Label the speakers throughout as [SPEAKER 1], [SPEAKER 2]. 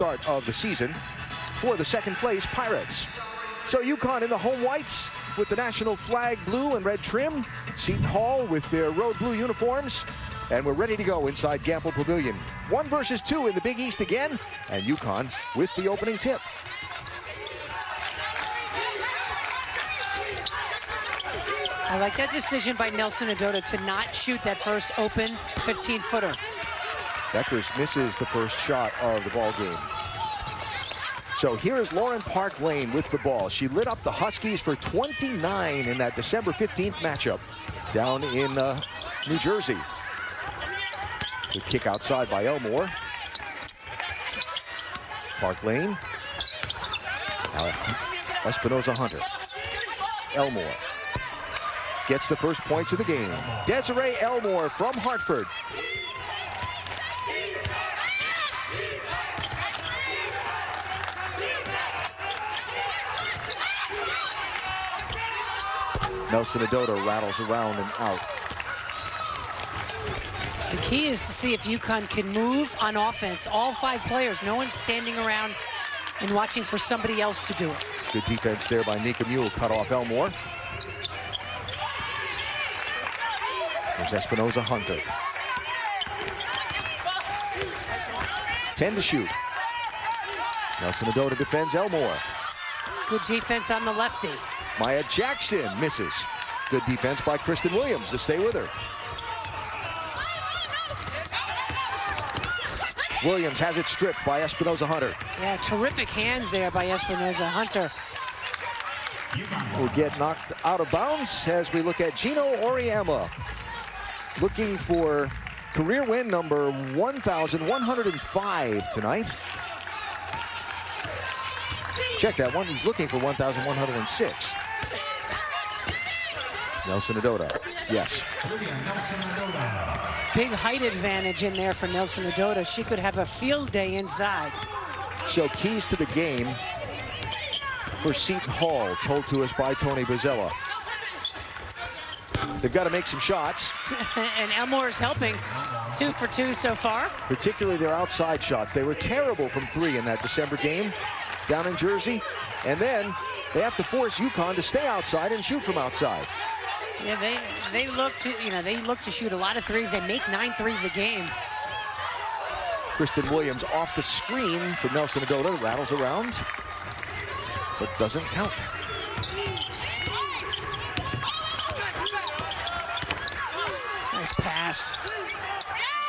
[SPEAKER 1] start of the season for the second place Pirates. So Uconn in the home whites with the national flag blue and red trim. Seton Hall with their road blue uniforms. And we're ready to go inside Gamble Pavilion. 1 versus 2 in the Big East again. And Uconn with the opening tip.
[SPEAKER 2] I like that decision by Nelson Adota to not shoot that first open 15-footer.
[SPEAKER 1] Beckers misses the first shot of the ball game. So here is Lauren Park Lane with the ball. She lit up the Huskies for 29 in that December 15th matchup down in New Jersey. Good kick outside by Elmore. Park Lane. Now Espinoza Hunter. Elmore gets the first points of the game. Desiree Elmore from Hartford. Nelson Adota rattles around and out.
[SPEAKER 2] The key is to see if Uconn can move on offense. All 5 players, no one's standing around and watching for somebody else to do it.
[SPEAKER 1] Good defense there by Nika Mule, cut off Elmore. There's Espinoza Hunter. 10 to shoot. Nelson Adota defends Elmore.
[SPEAKER 2] Good defense on the lefty.
[SPEAKER 1] Maya Jackson misses. Good defense by Kristen Williams to stay with her. Williams has it stripped by Espinoza Hunter.
[SPEAKER 2] Yeah, terrific hands there by Espinoza Hunter.
[SPEAKER 1] Will get knocked out of bounds as we look at Gino Oriama. Looking for career win number 1,105 tonight. Check that one. He's looking for 1,106. Nelson Adota. Yes.
[SPEAKER 2] Big height advantage in there for Nelson Adota. She could have a field day inside.
[SPEAKER 1] So keys to the game for Seton Hall, told to us by Tony Bozzella. They've got to make some shots.
[SPEAKER 2] And Elmore is helping. 2 for 2 so far.
[SPEAKER 1] Particularly their outside shots. They were terrible from 3 in that December game down in Jersey. And then they have to force Uconn to stay outside and shoot from outside.
[SPEAKER 2] Yeah, they look to, they look to shoot a lot of threes. They make 9 threes a game.
[SPEAKER 1] Kristen Williams off the screen for Nelson Adota, rattles around, but doesn't count.
[SPEAKER 2] Nice pass.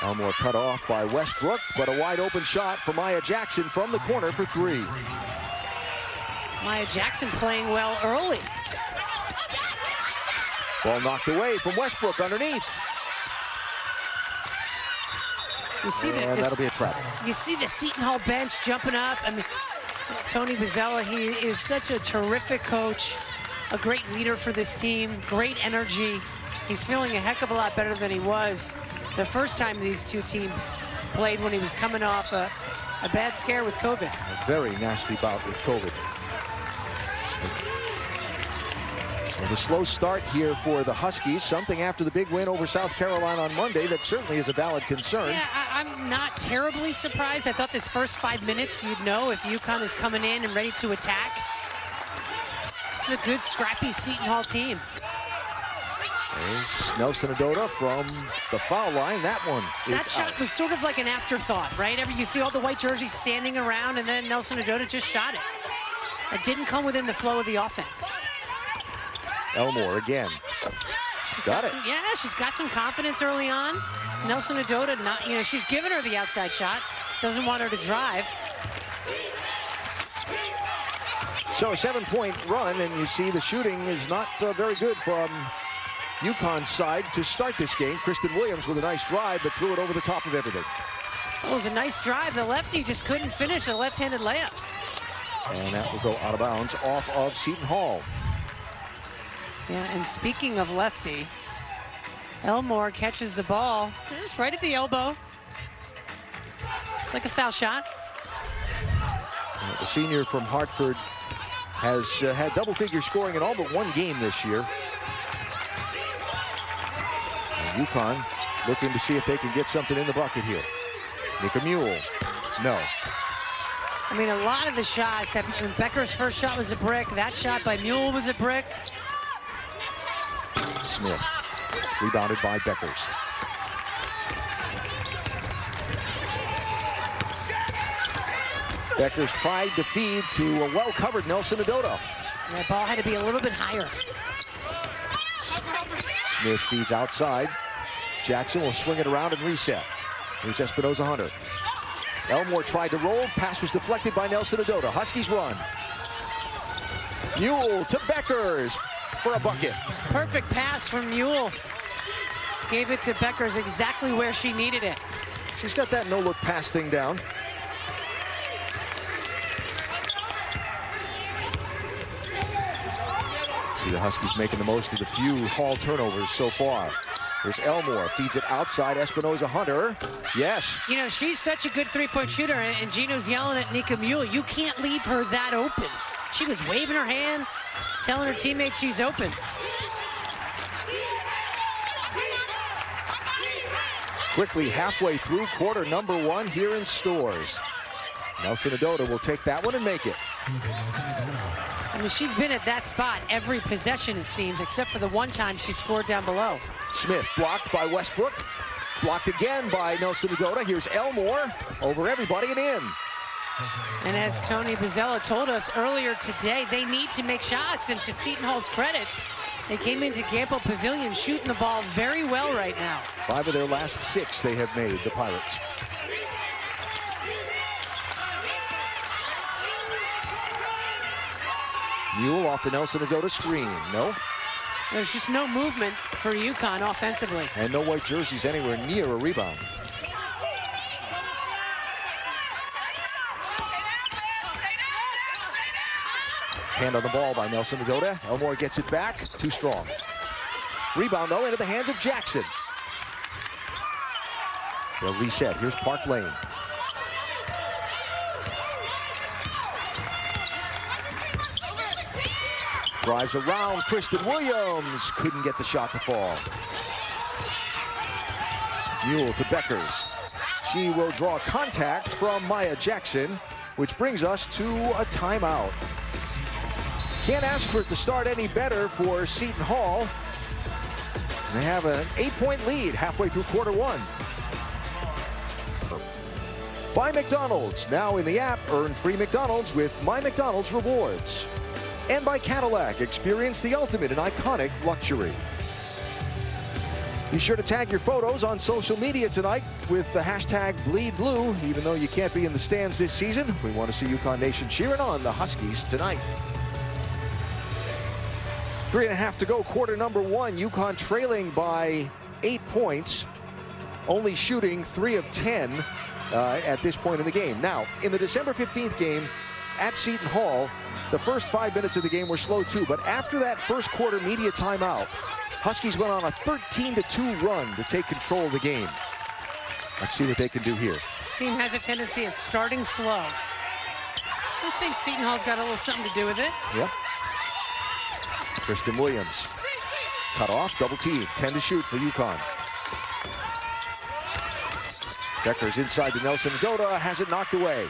[SPEAKER 1] Elmore cut off by Westbrook, but a wide open shot for Maya Jackson from the corner for 3.
[SPEAKER 2] Maya Jackson playing well early.
[SPEAKER 1] Ball knocked away from Westbrook underneath.
[SPEAKER 2] You see
[SPEAKER 1] and that'll be a trap.
[SPEAKER 2] You see the Seton Hall bench jumping up. I mean, Tony Bozzella, he is such a terrific coach, a great leader for this team, great energy. He's feeling a heck of a lot better than he was the first time these two teams played when he was coming off a bad scare with COVID.
[SPEAKER 1] A very nasty bout with COVID. Well, the slow start here for the Huskies, something after the big win over South Carolina on Monday that certainly is a valid concern.
[SPEAKER 2] Yeah, I'm not terribly surprised. I thought this first 5 minutes you'd know if Uconn is coming in and ready to attack. This is a good, scrappy Seton Hall team.
[SPEAKER 1] There's Nelson Adota from the foul line. That one is
[SPEAKER 2] That shot
[SPEAKER 1] out.
[SPEAKER 2] was sort of like an afterthought, right? You see all the white jerseys standing around, and then Nelson Adota just shot it. It didn't come within the flow of the offense.
[SPEAKER 1] Elmore again. Got it.
[SPEAKER 2] Yeah, she's got some confidence early on. Nelson Adota, she's given her the outside shot. Doesn't want her to drive.
[SPEAKER 1] So a 7-point run, and you see the shooting is not very good from Uconn's side to start this game. Kristen Williams with a nice drive, but threw it over the top of everything.
[SPEAKER 2] It was a nice drive. The lefty just couldn't finish a left-handed layup.
[SPEAKER 1] And that will go out of bounds off of Seton Hall.
[SPEAKER 2] Yeah, and speaking of lefty, Elmore catches the ball. It's right at the elbow. It's like a foul shot.
[SPEAKER 1] The senior from Hartford has had double-figure scoring in all but 1 game this year. And Uconn looking to see if they can get something in the bucket here. Nika Mule. No.
[SPEAKER 2] I mean, a lot of the shots, Becker's first shot was a brick. That shot by Mule was a brick.
[SPEAKER 1] Smith, rebounded by Beckers. Beckers tried to feed to a well-covered Nelson Adota.
[SPEAKER 2] That ball had to be a little bit higher.
[SPEAKER 1] Smith feeds outside. Jackson will swing it around and reset. Here's Espinoza Hunter. Elmore tried to roll. Pass was deflected by Nelson Adota. Huskies run. Mule to Beckers for a bucket.
[SPEAKER 2] Perfect pass from Mule. Gave it to Beckers exactly where she needed it.
[SPEAKER 1] She's got that no-look pass thing down. See the Huskies making the most of the few Hall turnovers so far. Here's Elmore, feeds it outside, Espinoza Hunter. Yes.
[SPEAKER 2] You know, she's such a good three-point shooter, and Gino's yelling at Nika Mule, you can't leave her that open. She was waving her hand, telling her teammates she's open.
[SPEAKER 1] Quickly halfway through quarter number 1 here in Stores. Nelson Adota will take that one and make it.
[SPEAKER 2] I mean, she's been at that spot every possession, it seems, except for the one time she scored down below.
[SPEAKER 1] Smith blocked by Westbrook. Blocked again by Nelson Adota. Here's Elmore over everybody and in.
[SPEAKER 2] And as Tony Bozzella told us earlier today, they need to make shots. And to Seton Hall's credit, they came into Gamble Pavilion shooting the ball very well right now.
[SPEAKER 1] 5 of their last 6 they have made, the Pirates. Mule off the Nelson Adota screen. No.
[SPEAKER 2] There's just no movement for Uconn offensively.
[SPEAKER 1] And no white jerseys anywhere near a rebound. Hand on the ball by Nelson Adota. Elmore gets it back. Too strong. Rebound, though, into the hands of Jackson. They'll reset. Here's Park Lane. Drives around Kristen Williams. Couldn't get the shot to fall. Mule to Beckers. She will draw contact from Maya Jackson, which brings us to a timeout. Can't ask for it to start any better for Seton Hall. They have an 8-point lead halfway through quarter 1. Buy McDonald's. Now in the app, earn free McDonald's with My McDonald's Rewards. And by Cadillac, experience the ultimate in iconic luxury. Be sure to tag your photos on social media tonight with the hashtag #BleedBlue. Even though you can't be in the stands this season, we want to see Uconn Nation cheering on the Huskies tonight. 3.5 to go, quarter number 1. Uconn trailing by 8 points, only shooting 3 of 10 at this point in the game. Now, in the December 15th game at Seton Hall, the first 5 minutes of the game were slow too, but after that first quarter media timeout, Huskies went on a 13-2 run to take control of the game. Let's see what they can do here.
[SPEAKER 2] This team has a tendency of starting slow. I think Seton Hall's got a little something to do with it.
[SPEAKER 1] Yep. Kristen Williams. Cut off, double team. 10 to shoot for Uconn. Beckers inside to Nelson Adota, has it knocked away.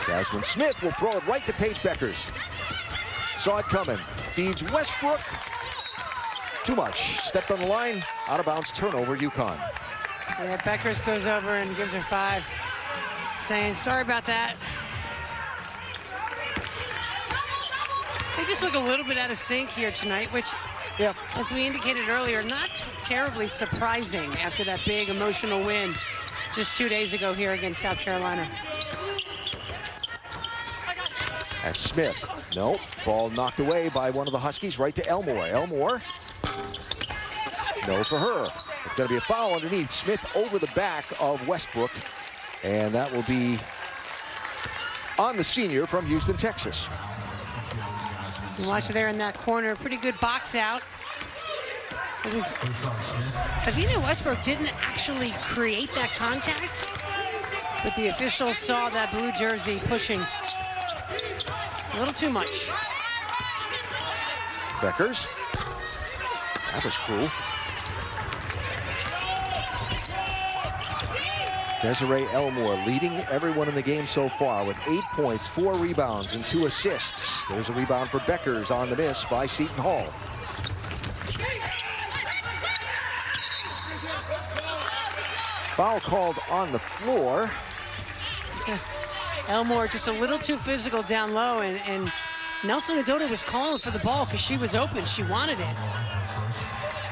[SPEAKER 1] Jasmine Smith will throw it right to Paige Beckers. Saw it coming. Feeds Westbrook. Too much. Stepped on the line. Out of bounds. Turnover, Uconn.
[SPEAKER 2] Yeah, Beckers goes over and gives her 5. Saying, sorry about that. They just look a little bit out of sync here tonight, which,
[SPEAKER 1] yeah,
[SPEAKER 2] as we indicated earlier, not terribly surprising after that big emotional win just 2 days ago here against South Carolina.
[SPEAKER 1] And Smith. Nope. Ball knocked away by one of the Huskies right to Elmore. Elmore. No for her. It's going to be a foul underneath. Smith over the back of Westbrook. And that will be on the senior from Houston, Texas.
[SPEAKER 2] You watch there in that corner. Pretty good box out. It was, Avina Westbrook didn't actually create that contact, but the officials saw that blue jersey pushing a little too much.
[SPEAKER 1] Beckers. That was cruel. Desiree Elmore leading everyone in the game so far with 8 points, 4 rebounds, and 2 assists. There's a rebound for Beckers on the miss by Seton Hall. Foul called on the floor.
[SPEAKER 2] Elmore just a little too physical down low, and Nelson Adota was calling for the ball because she was open. She wanted it.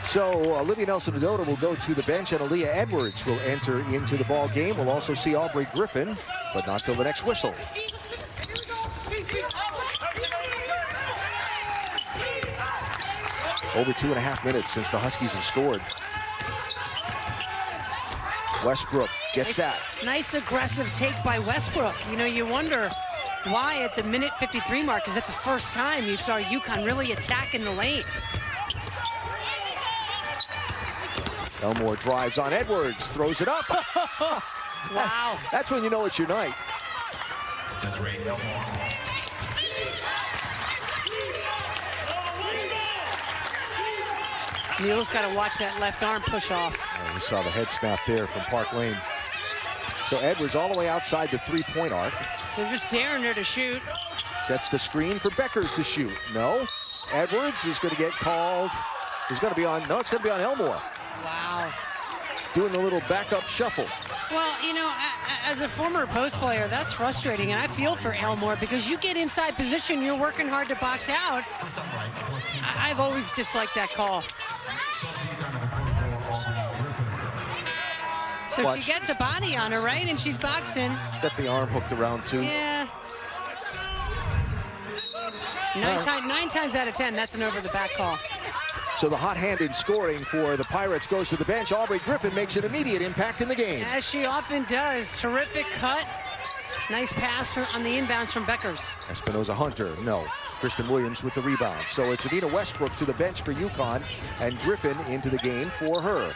[SPEAKER 1] So Olivia Nelson-Adota will go to the bench, and Aaliyah Edwards will enter into the ball game. We'll also see Aubrey Griffin, but not till the next whistle. Over 2.5 minutes since the Huskies have scored. Westbrook gets that.
[SPEAKER 2] Nice aggressive take by Westbrook. You know, you wonder why at the minute 53 mark is that the first time you saw Uconn really attacking the lane.
[SPEAKER 1] Elmore drives on Edwards, throws it up.
[SPEAKER 2] Wow.
[SPEAKER 1] That's when you know it's your night.
[SPEAKER 2] Neal's got to watch that left arm push off.
[SPEAKER 1] Oh, we saw the head snap there from Park Lane. So Edwards all the way outside the three-point arc.
[SPEAKER 2] They're just daring her to shoot.
[SPEAKER 1] Sets the screen for Beckers to shoot. No. Edwards is going to get called. He's going to be on, no, it's going to be on Elmore.
[SPEAKER 2] Wow.
[SPEAKER 1] Doing the little backup shuffle.
[SPEAKER 2] Well, you know, as a former post player, that's frustrating, and I feel for Elmore because you get inside position, you're working hard to box out. I've always disliked that call. So
[SPEAKER 1] Watch.
[SPEAKER 2] she gets a body on her, right? And she's boxing.
[SPEAKER 1] Got the arm hooked around, too.
[SPEAKER 2] Yeah. Nine times out of 10, that's an over-the-back call.
[SPEAKER 1] So the hot-handed scoring for the Pirates goes to the bench. Aubrey Griffin makes an immediate impact in the game.
[SPEAKER 2] As she often does. Terrific cut. Nice pass on the inbounds from Beckers.
[SPEAKER 1] Espinoza Hunter, no. Kristen Williams with the rebound. So it's Avina Westbrook to the bench for Uconn, and Griffin into the game for her.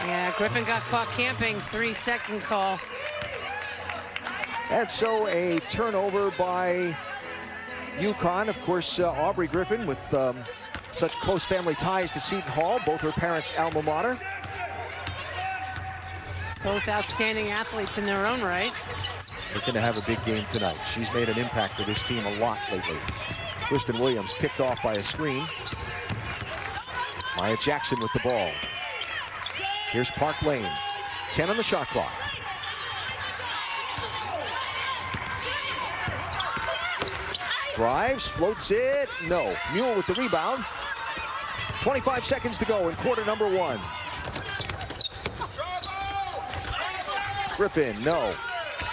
[SPEAKER 2] Yeah, Griffin got caught camping. 3-second call.
[SPEAKER 1] And so a turnover by Uconn. Of course, Aubrey Griffin with such close family ties to Seton Hall, both her parents' alma mater.
[SPEAKER 2] Both outstanding athletes in their own right.
[SPEAKER 1] They're going to have a big game tonight. She's made an impact for this team a lot lately. Kristen Williams picked off by a screen. Maya Jackson with the ball. Here's Park Lane. 10 on the shot clock. Drives, floats it. No. Mule with the rebound. 25 seconds to go in quarter number 1. Griffin, no.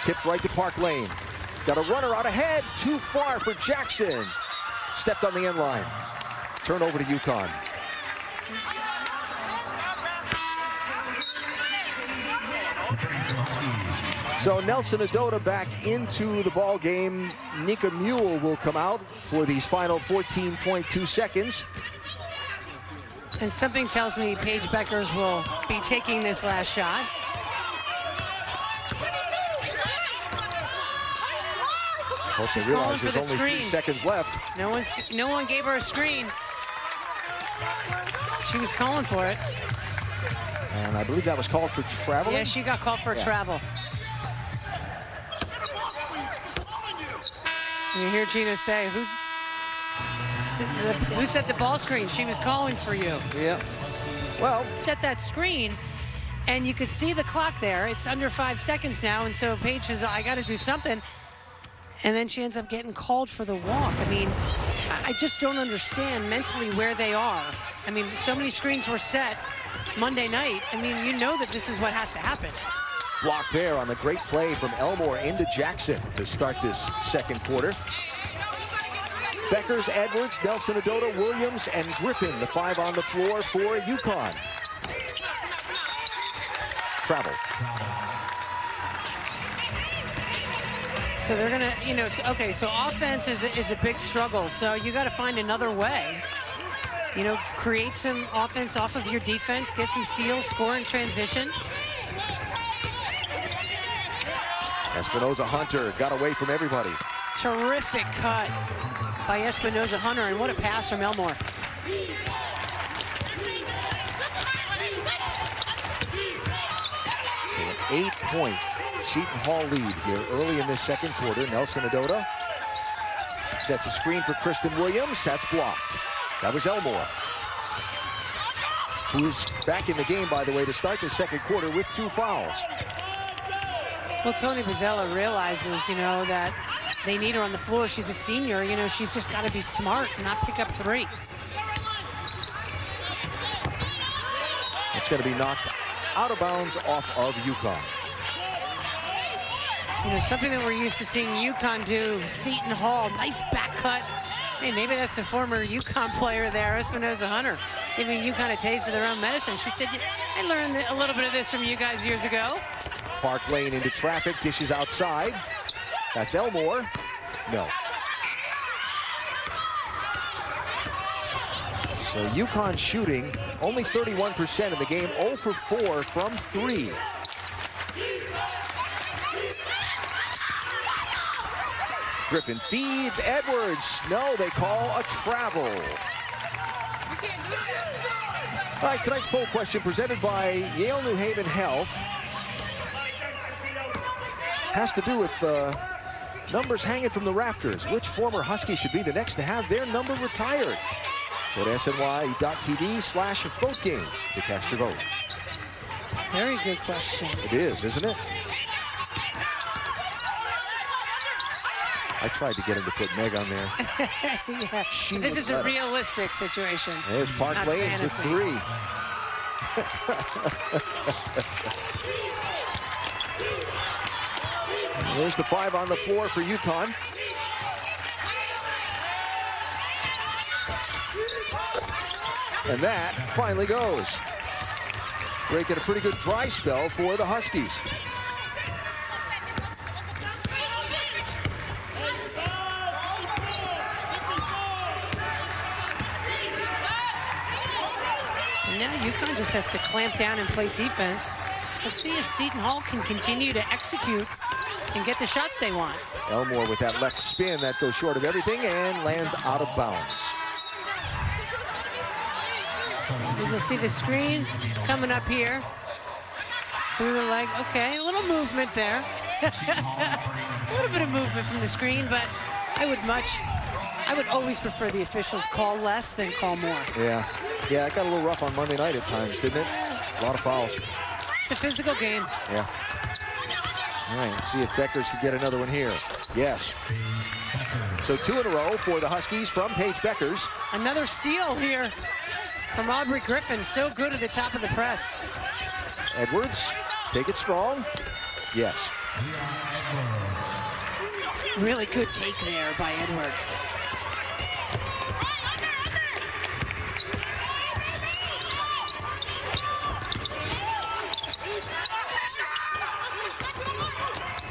[SPEAKER 1] Tipped right to Park Lane. Got a runner out ahead. Too far for Jackson. Stepped on the end line. Turnover to Uconn. So Nelson Adota back into the ball game. Nika Mule will come out for these final 14.2 seconds.
[SPEAKER 2] And something tells me Paige Beckers will be taking this last shot.
[SPEAKER 1] Hope they realize there's only 3 seconds left.
[SPEAKER 2] No one gave her a screen. She was calling for it.
[SPEAKER 1] And I believe that was called for traveling.
[SPEAKER 2] Yeah, she got called for a travel. You hear Gina say, who set the ball screen? She was calling for you.
[SPEAKER 1] Yeah. Well,
[SPEAKER 2] set that screen, and you could see the clock there. It's under 5 seconds now, and so Paige says, I got to do something. And then she ends up getting called for the walk. I mean, I just don't understand mentally where they are. I mean, so many screens were set Monday night. I mean, you know that this is what has to happen.
[SPEAKER 1] Block there on the great play from Elmore into Jackson to start this second quarter. Beckers, Edwards, Nelson Adota, Williams, and Griffin, the 5 on the floor for Uconn. Travel.
[SPEAKER 2] So they're going to, you know, okay, so offense is a big struggle. So you got to find another way. You know, create some offense off of your defense, get some steals, score in transition.
[SPEAKER 1] Espinoza Hunter got away from everybody.
[SPEAKER 2] Terrific cut. by Espinoza Hunter, and what a pass from Elmore.
[SPEAKER 1] So an 8-point Seton Hall lead here early in this second quarter. Nelson Adota sets a screen for Kristen Williams. That's blocked. That was Elmore, who is back in the game, by the way, to start the second quarter with 2 fouls.
[SPEAKER 2] Well, Tony Bozzella realizes, you know, that they need her on the floor. She's a senior. You know, she's just got to be smart and not pick up 3.
[SPEAKER 1] It's going to be knocked out of bounds off of Uconn.
[SPEAKER 2] You know, something that we're used to seeing Uconn do. Seton Hall, nice back cut. Hey, maybe that's the former Uconn player there, Espinoza Hunter, giving Uconn a taste of their own medicine. She said, I learned a little bit of this from you guys years ago.
[SPEAKER 1] Park Lane into traffic, dishes outside. That's Elmore. No. So Uconn shooting only 31% in the game, 0 for 4 from 3. Griffin feeds Edwards. No, they call a travel. All right, tonight's poll question presented by Yale New Haven Health has to do with numbers hanging from the rafters. Which former Husky should be the next to have their number retired? Go to sny.tv/vote game to cast your vote.
[SPEAKER 2] Very good question.
[SPEAKER 1] It is, isn't it? I tried to get him to put Meg on there.
[SPEAKER 2] Yeah. This is a realistic situation.
[SPEAKER 1] There's Park Lane for 3. There's the 5 on the floor for Uconn. And that finally goes. Breaking a pretty good dry spell for the Huskies.
[SPEAKER 2] And now Uconn just has to clamp down and play defense. Let's see if Seton Hall can continue to execute and get the shots they want.
[SPEAKER 1] Elmore with that left spin that goes short of everything and lands out of bounds.
[SPEAKER 2] You can see the screen coming up here through the leg. Okay, a little movement there. A little bit of movement from the screen, but I would always prefer the officials call less than call more.
[SPEAKER 1] Yeah, it got a little rough on Monday night at times, didn't it? A lot of fouls.
[SPEAKER 2] It's a physical game.
[SPEAKER 1] Yeah. All right, let's see if Beckers can get another one here. Yes. So 2 in a row for the Huskies from Paige Beckers.
[SPEAKER 2] Another steal here from Aubrey Griffin. So good at the top of the press.
[SPEAKER 1] Edwards, take it strong. Yes.
[SPEAKER 2] Really good take there by Edwards.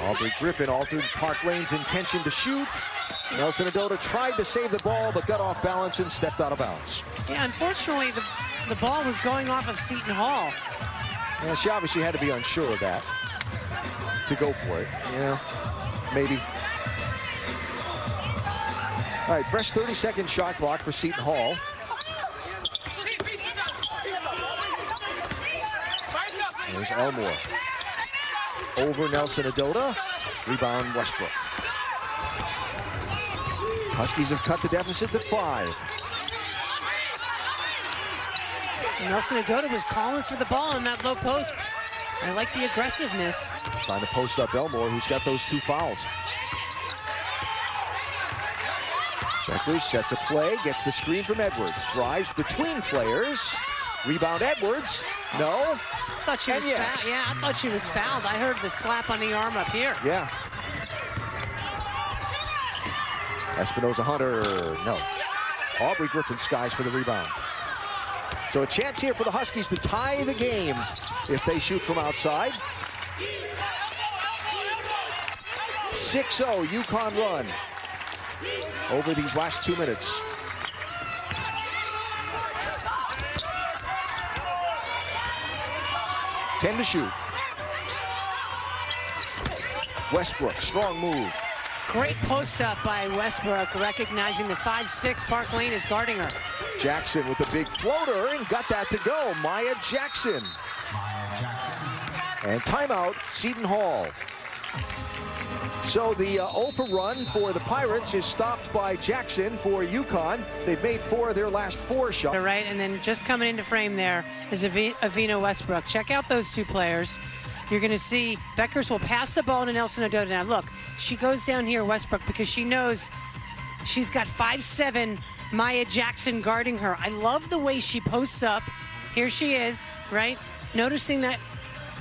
[SPEAKER 1] Aubrey Griffin altered Park Lane's intention to shoot. Nelson Adota tried to save the ball, but got off balance and stepped out of bounds.
[SPEAKER 2] Yeah, unfortunately, the ball was going off of Seton Hall.
[SPEAKER 1] Yeah, she obviously had to be unsure of that to go for it. Yeah, maybe. All right, fresh 30-second shot clock for Seton Hall. There's Elmore. Over Nelson Adota. Rebound Westbrook. Huskies have cut the deficit to 5.
[SPEAKER 2] Nelson Adota was calling for the ball in that low post. I like the aggressiveness.
[SPEAKER 1] Trying to post up Elmore, who's got those 2 fouls. Beckers sets a play, gets the screen from Edwards. Drives between players. Rebound Edwards. No.
[SPEAKER 2] I thought she was fouled. Yeah, I thought she was fouled. I heard the slap on the arm up here.
[SPEAKER 1] Yeah. Espinoza Hunter, no. Aubrey Griffin skies for the rebound. So a chance here for the Huskies to tie the game if they shoot from outside. 6-0 Uconn run over these last 2 minutes. Ten to shoot. Westbrook, strong move.
[SPEAKER 2] Great post up by Westbrook, recognizing the 5'6" Park Lane is guarding her.
[SPEAKER 1] Jackson with a big floater and got that to go. Maya Jackson. And timeout, Seton Hall. So the 0 for run for the Pirates is stopped by Jackson for Uconn. They've made 4 of their last 4 shots.
[SPEAKER 2] Right, and then just coming into frame there is Avina Westbrook. Check out those two players. You're going to see Beckers will pass the ball to Nelson Ododa. Now look, she goes down here, Westbrook, because she knows she's got 5'7" Maya Jackson guarding her. I love the way she posts up. Here she is, right? Noticing that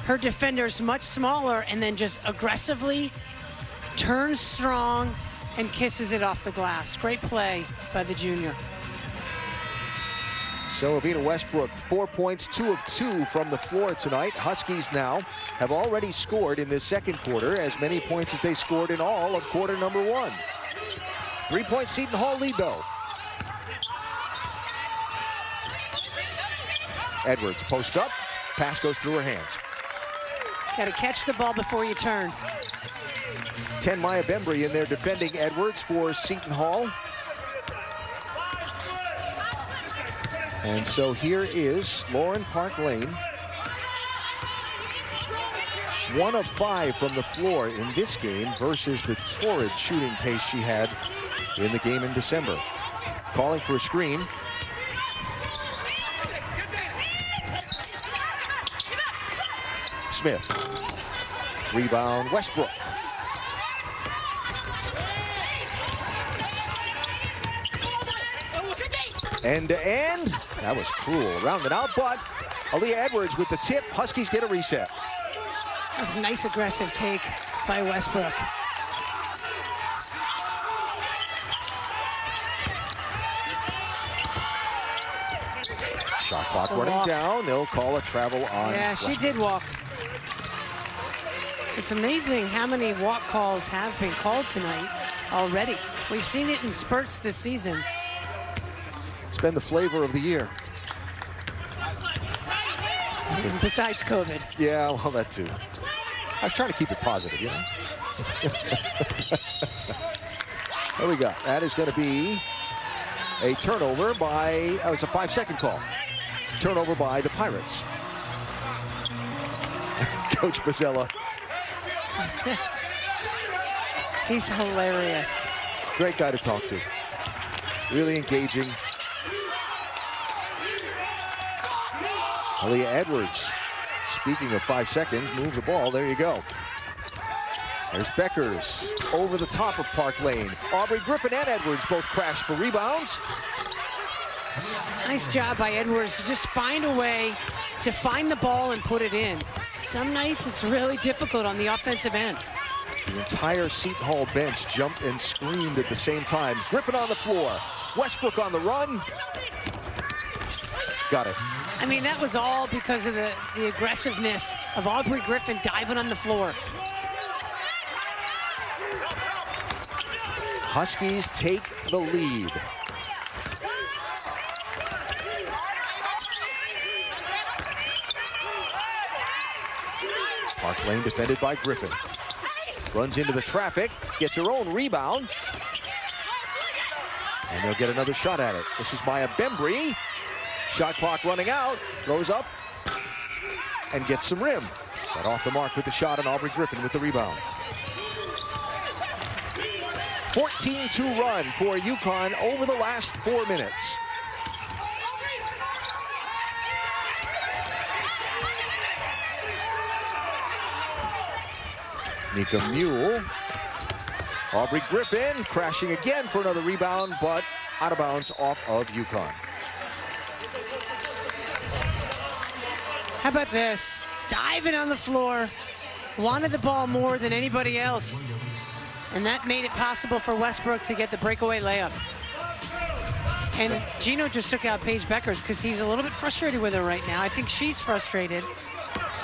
[SPEAKER 2] her defender's much smaller and then just aggressively turns strong and kisses it off the glass. Great play by the junior.
[SPEAKER 1] So Avina Westbrook, 4 points, 2 of 2 from the floor tonight. Huskies now have already scored in this second quarter as many points as they scored in all of quarter number 1. 3-point Seton Hall lead though. Edwards posts up, pass goes through her hands.
[SPEAKER 2] Got to catch the ball before you turn.
[SPEAKER 1] 10 Maya Bembry in there defending Edwards for Seton Hall. And so here is Lauren Park Lane. 1 of 5 from the floor in this game versus the torrid shooting pace she had in the game in December. Calling for a screen. Smith. Rebound, Westbrook. End to end. That was cruel. Rounded out, but Aaliyah Edwards with the tip. Huskies get a reset.
[SPEAKER 2] That was a nice aggressive take by Westbrook.
[SPEAKER 1] Shot clock running down. They'll call a travel on.
[SPEAKER 2] Yeah,
[SPEAKER 1] Westbrook.
[SPEAKER 2] she did walk. It's amazing how many walk calls have been called tonight already. We've seen it in spurts this season.
[SPEAKER 1] It's been the flavor of the year.
[SPEAKER 2] Besides COVID.
[SPEAKER 1] Yeah, well, that too. I was trying to keep it positive, you know. What we got? That is going to be a turnover by, that was a 5-second call. Turnover by the Pirates. Coach Bozzella.
[SPEAKER 2] He's hilarious.
[SPEAKER 1] Great guy to talk to. Really engaging. Aaliyah Edwards, speaking of 5 seconds, move the ball. There you go. There's Beckers over the top of Park Lane. Aubrey Griffin and Edwards both crash for rebounds.
[SPEAKER 2] Nice job by Edwards to just find a way to find the ball and put it in. Some nights it's really difficult on the offensive end.
[SPEAKER 1] The entire Seton Hall bench jumped and screamed at the same time. Griffin on the floor. Westbrook on the run. Got it.
[SPEAKER 2] I mean, that was all because of the aggressiveness of Aubrey Griffin diving on the floor.
[SPEAKER 1] Huskies take the lead. Park Lane defended by Griffin. Runs into the traffic, gets her own rebound. And they'll get another shot at it. This is Maya Bembry. Shot clock running out, throws up, and gets some rim. But off the mark with the shot, and Aubrey Griffin with the rebound. 14-2 run for Uconn over the last 4 minutes. Nika Mule. Aubrey Griffin crashing again for another rebound, but out of bounds off of Uconn.
[SPEAKER 2] How about this? Diving on the floor, wanted the ball more than anybody else. And that made it possible for Westbrook to get the breakaway layup. And Gino just took out Paige Beckers because he's a little bit frustrated with her right now. I think she's frustrated.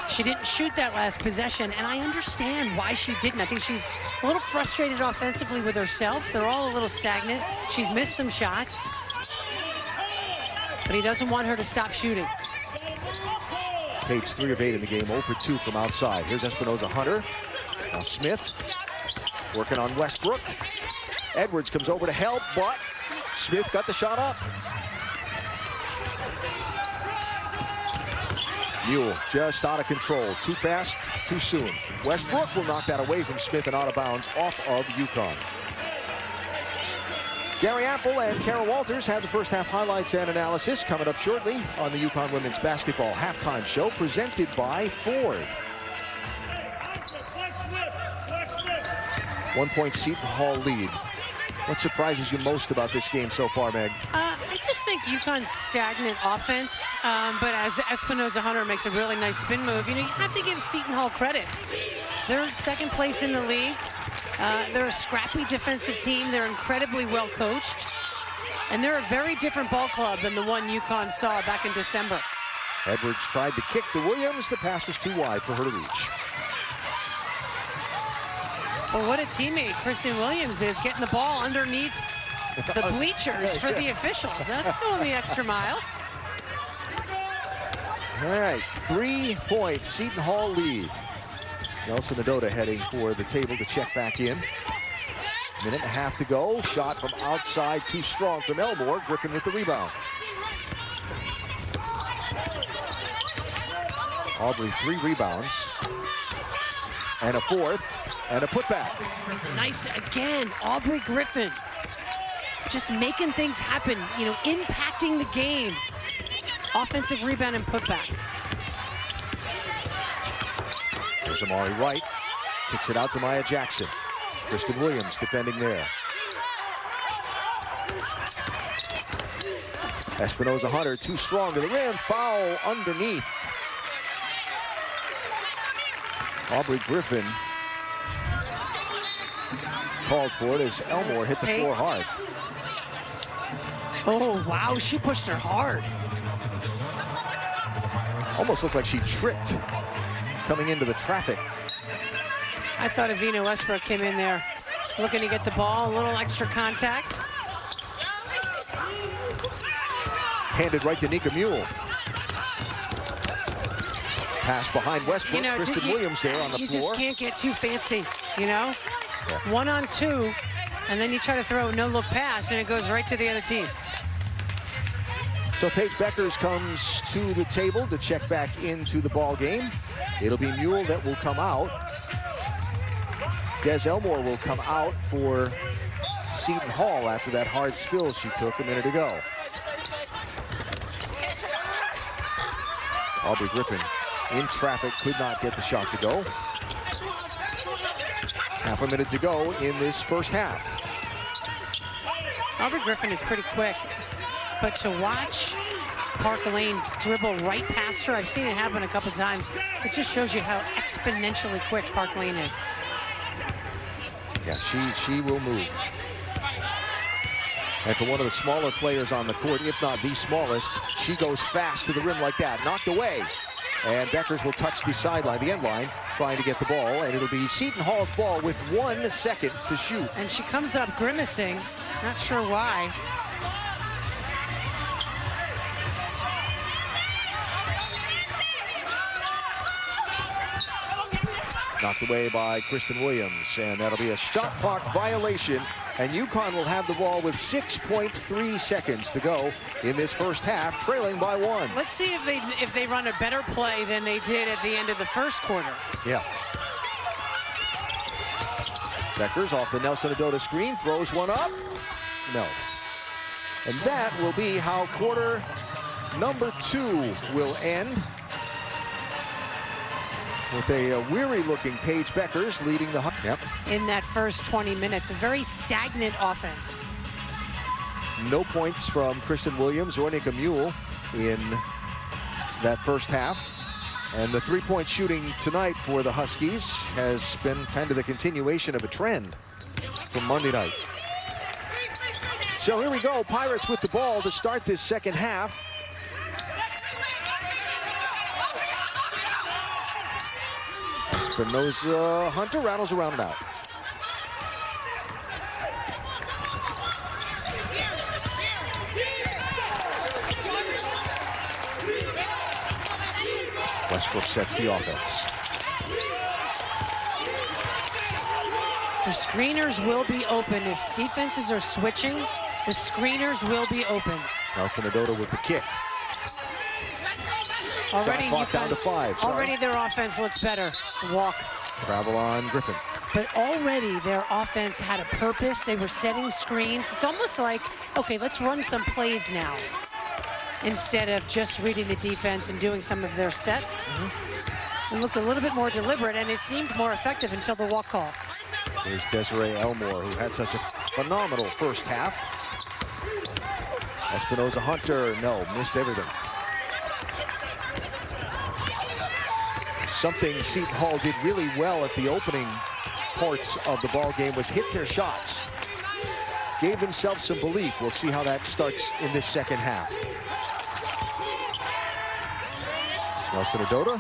[SPEAKER 2] She didn't shoot that last possession, and I understand why she didn't. I think she's a little frustrated offensively with herself. They're all a little stagnant. She's missed some shots. But he doesn't want her to stop shooting.
[SPEAKER 1] Paige 3 of 8 in the game, 0 for 2 from outside. Here's Espinoza Hunter. Now Smith. Working on Westbrook. Edwards comes over to help, but Smith got the shot up. Mule just out of control. Too fast, too soon. Westbrook will knock that away from Smith and out of bounds off of Uconn. Gary Apple and Kara Walters have the first half highlights and analysis coming up shortly on the Uconn Women's Basketball Halftime Show presented by Ford. 1 point Seton Hall lead. What surprises you most about this game so far, Meg?
[SPEAKER 2] I just think UConn's stagnant offense, but as Espinoza Hunter makes a really nice spin move, you have to give Seton Hall credit. They're second place in the league. They're a scrappy defensive team. They're incredibly well coached. And they're a very different ball club than the one UConn saw back in December.
[SPEAKER 1] Edwards tried to kick to Williams. The pass was too wide for her to reach.
[SPEAKER 2] Well, what a teammate Kristen Williams is, getting the ball underneath the bleachers for the officials. That's doing the extra mile.
[SPEAKER 1] All right, 3 point Seton Hall lead. Nelson Adota heading for the table to check back in. Minute and a half to go. Shot from outside, too strong from Elmore. Griffin with the rebound. Aubrey 3 rebounds. And a 4th. And a putback.
[SPEAKER 2] Nice again, Aubrey Griffin. Just making things happen, impacting the game. Offensive rebound and putback.
[SPEAKER 1] There's Amari Wright. Kicks it out to Maya Jackson. Kristen Williams defending there. Espinoza Hunter too strong to the rim. Foul underneath. Aubrey Griffin called for it as Elmore hit the floor hard.
[SPEAKER 2] Oh, wow, she pushed her hard.
[SPEAKER 1] Almost looked like she tripped coming into the traffic.
[SPEAKER 2] I thought Avina Westbrook came in there looking to get the ball, a little extra contact.
[SPEAKER 1] Handed right to Nika Mule. Pass behind Westbrook. Kristen Williams there on the floor.
[SPEAKER 2] You just can't get too fancy, Yeah. 1-on-2, and then you try to throw a no-look pass, and it goes right to the other team.
[SPEAKER 1] So Paige Beckers comes to the table to check back into the ball game. It'll be Mule that will come out. Des Elmore will come out for Seton Hall after that hard spill she took a minute ago. Aubrey Griffin in traffic, could not get the shot to go. Half a minute to go in this first half.
[SPEAKER 2] Aubrey Griffin is pretty quick, but to watch Park Lane dribble right past her, I've seen it happen a couple times. It just shows you how exponentially quick Park Lane is.
[SPEAKER 1] Yeah, she will move. And for one of the smaller players on the court, if not the smallest, she goes fast to the rim like that. Knocked away. And Beckers will touch the sideline, the end line, trying to get the ball. And it'll be Seton Hall's ball with 1 second to shoot.
[SPEAKER 2] And she comes up grimacing. Not sure why.
[SPEAKER 1] Knocked away by Kristen Williams. And that'll be a shot clock violation. And Uconn will have the ball with 6.3 seconds to go in this first half, trailing by 1.
[SPEAKER 2] Let's see if they run a better play than they did at the end of the first quarter.
[SPEAKER 1] Yeah. Beckers off the Nelson Adota screen, throws one up. No. And that will be how quarter number 2 will end. With a weary-looking Paige Beckers leading the... Yep.
[SPEAKER 2] In that first 20 minutes, a very stagnant offense.
[SPEAKER 1] No points from Kristen Williams or Nika Mule in that first half. And the three-point shooting tonight for the Huskies has been kind of the continuation of a trend from Monday night. So here we go, Pirates with the ball to start this second half. Espinoza Hunter rattles around and out. Westbrook sets the offense.
[SPEAKER 2] The screeners will be open. If defenses are switching, the screeners will be open.
[SPEAKER 1] Nelson Adota with the kick.
[SPEAKER 2] Already,
[SPEAKER 1] Shot clock down to 5. Sorry.
[SPEAKER 2] Already their offense looks better. Walk.
[SPEAKER 1] Travel on Griffin.
[SPEAKER 2] But already their offense had a purpose. They were setting screens. It's almost like, okay, let's run some plays now, instead of just reading the defense and doing some of their sets. It looked a little bit more deliberate, and it seemed more effective until the walk call.
[SPEAKER 1] There's Desiree Elmore, who had such a phenomenal first half. Espinoza Hunter, no, missed everything. Something Seton Hall did really well at the opening parts of the ball game was hit their shots. Gave themselves some belief. We'll see how that starts in this second half. Nelson Adota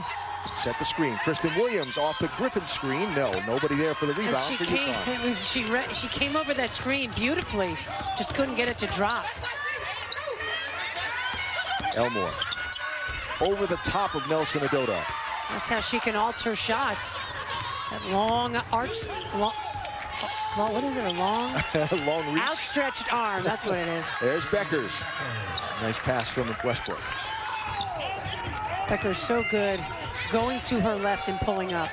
[SPEAKER 1] set the screen. Kristen Williams off the Griffin screen. No, nobody there for the rebound for Uconn.
[SPEAKER 2] She came over that screen beautifully. Just couldn't get it to drop.
[SPEAKER 1] Elmore over the top of Nelson Adota.
[SPEAKER 2] That's how she can alter shots. That long arch, long, what is it, a long?
[SPEAKER 1] Long reach.
[SPEAKER 2] Outstretched arm, that's what it is.
[SPEAKER 1] There's Beckers. Nice pass from Westbrook.
[SPEAKER 2] Becker's so good, going to her left and pulling up.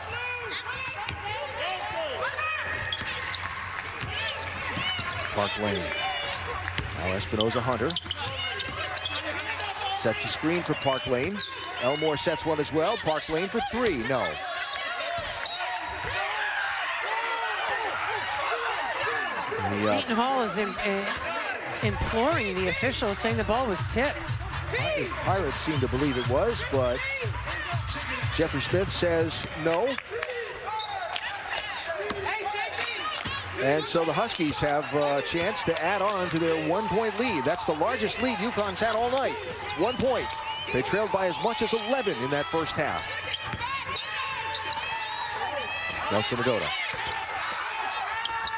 [SPEAKER 1] Park Lane. Now Espinoza Hunter. Sets a screen for Park Lane. Elmore sets one as well. Park Lane for 3. No.
[SPEAKER 2] Seton Hall is imploring the officials, saying the ball was tipped.
[SPEAKER 1] Pirates seem to believe it was, but Jeffrey Smith says no. And so the Huskies have a chance to add on to their 1-point lead. That's the largest lead Uconn's had all night. 1 point. They trailed by as much as 11 in that first half. Nelson Adota.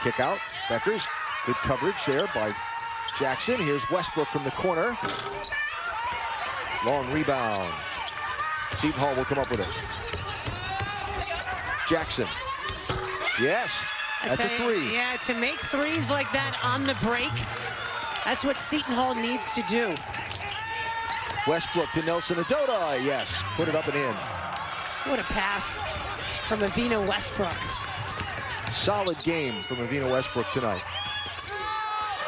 [SPEAKER 1] Kick out. Beckers. Good coverage there by Jackson. Here's Westbrook from the corner. Long rebound. Seton Hall will come up with it. Jackson. Yes. That's a 3.
[SPEAKER 2] Yeah, to make threes like that on the break, that's what Seton Hall needs to do.
[SPEAKER 1] Westbrook to Nelson Adota. Yes, put it up and in.
[SPEAKER 2] What a pass from Avina Westbrook.
[SPEAKER 1] Solid game from Avina Westbrook tonight.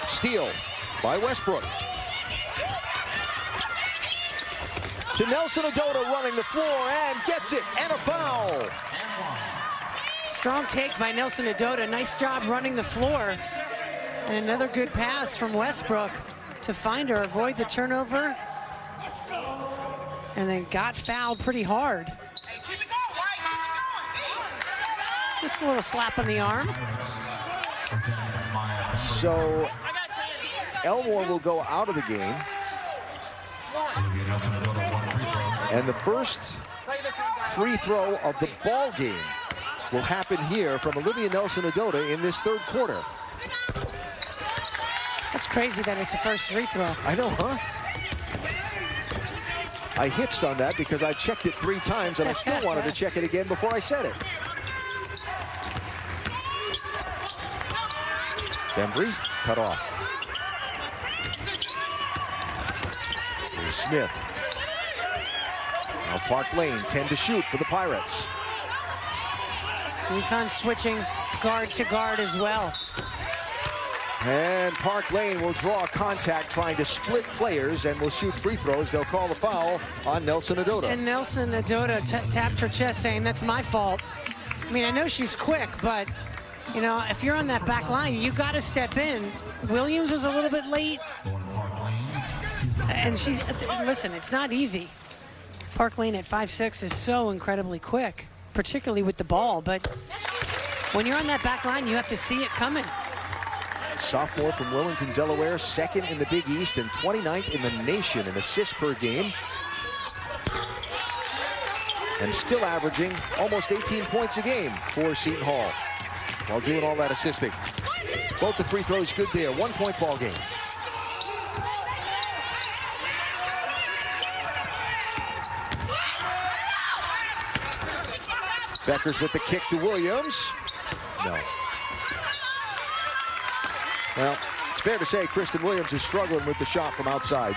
[SPEAKER 1] Steal by Westbrook. To Nelson Adota running the floor and gets it, and a foul.
[SPEAKER 2] Strong take by Nelson Adota. Nice job running the floor. And another good pass from Westbrook to find her, avoid the turnover. And then got fouled pretty hard. Just a little slap on the arm.
[SPEAKER 1] So Elmore will go out of the game. And the first free throw of the ball game will happen here from Olivia Nelson Adota in this third quarter.
[SPEAKER 2] That's crazy that it's the first free throw.
[SPEAKER 1] I know, huh? I hitched on that because I checked it 3 times and I still wanted to check it again before I said it. Bembry, cut off. Here's Smith. Now Park Lane, 10 to shoot for the Pirates.
[SPEAKER 2] Uconn switching guard to guard as well.
[SPEAKER 1] And Park Lane will draw contact trying to split players and will shoot free throws. They'll call the foul on Nelson Adota.
[SPEAKER 2] And Nelson Adota tapped her chest saying, that's my fault. I mean, I know she's quick, but, you know, if you're on that back line, you got to step in. Williams was a little bit late. And she's, listen, it's not easy. Park Lane at 5'6" is so incredibly quick, particularly with the ball. But when you're on that back line, you have to see it coming.
[SPEAKER 1] Sophomore from Wilmington, Delaware, 2nd in the Big East and 29th in the nation in assists per game. And still averaging almost 18 points a game for Seton Hall while doing all that assisting. Both the free throws good there. 1-point ball game. Beckers with the kick to Williams. No. Well, it's fair to say Kristen Williams is struggling with the shot from outside.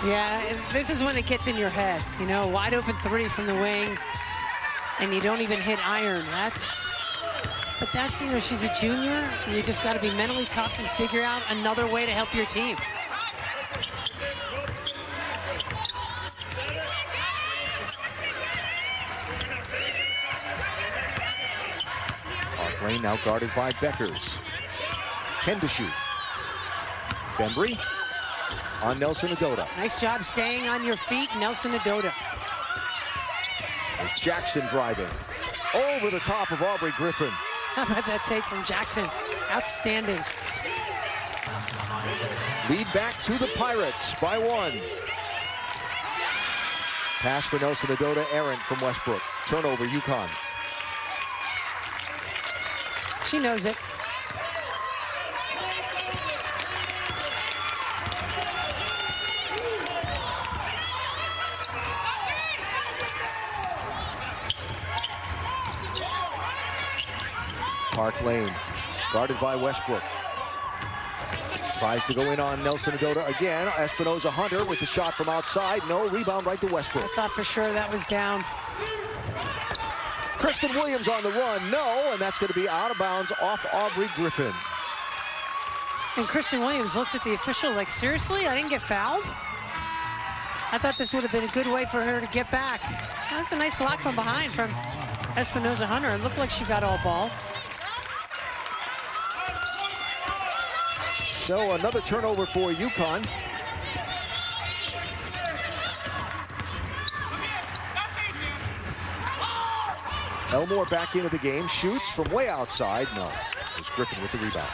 [SPEAKER 2] Yeah, this is when it gets in your head. You know, wide open three from the wing, and you don't even hit iron. But that's, you know, she's a junior, and you just got to be mentally tough and figure out another way to help your team.
[SPEAKER 1] Park Lane now guarded by Beckers. 10 to shoot. Bembry on Nelson Adota.
[SPEAKER 2] Nice job staying on your feet, Nelson Adota.
[SPEAKER 1] There's Jackson driving over the top of Aubrey Griffin.
[SPEAKER 2] How about that take from Jackson? Outstanding.
[SPEAKER 1] Lead back to the Pirates by 1. Pass for Nelson Adota, errant from Westbrook. Turnover, Uconn.
[SPEAKER 2] She knows it.
[SPEAKER 1] Park Lane, guarded by Westbrook. Tries to go in on Nelson Adota again. Espinoza Hunter with the shot from outside. No, rebound right to Westbrook.
[SPEAKER 2] I thought for sure that was down.
[SPEAKER 1] Kristen Williams on the run. No, and that's going to be out of bounds off Aubrey Griffin.
[SPEAKER 2] And Kristen Williams looks at the official like, seriously? I didn't get fouled? I thought this would have been a good way for her to get back. That's a nice block from behind from Espinoza Hunter. It looked like she got all ball.
[SPEAKER 1] So another turnover for Uconn. Elmore back into the game, shoots from way outside. No, it's Griffin with the rebound.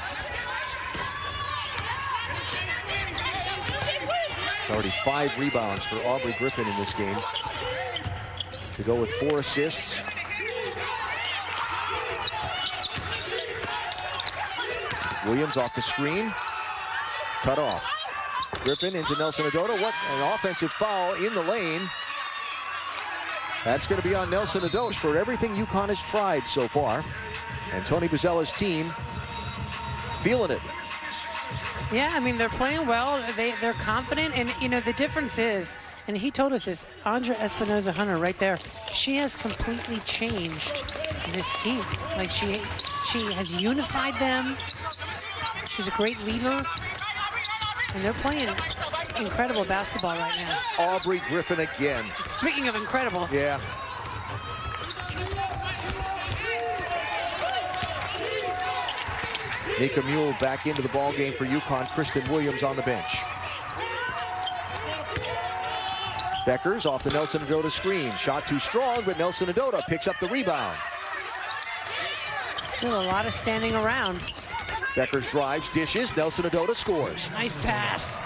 [SPEAKER 1] Already 5 rebounds for Aubrey Griffin in this game, to go with 4 assists. Williams off the screen. Cut off. Griffin into Nelson Adota. What an offensive foul in the lane. That's going to be on Nelson Adota for everything Uconn has tried so far. And Tony Bozzella's team feeling it.
[SPEAKER 2] Yeah, I mean, they're playing well. They're confident. And, you know, the difference is, and he told us this, Andra Espinoza Hunter right there, she has completely changed this team. Like, she has unified them. She's a great leader. And they're playing incredible basketball right now.
[SPEAKER 1] Aubrey Griffin again.
[SPEAKER 2] Speaking of incredible.
[SPEAKER 1] Yeah. Nika Mule back into the ball game for Uconn. Kristen Williams on the bench. Beckers off the Nelson Adota screen. Shot too strong, but Nelson Adota picks up the rebound.
[SPEAKER 2] Still a lot of standing around.
[SPEAKER 1] Beckers drives, dishes. Nelson Adota scores.
[SPEAKER 2] Nice pass.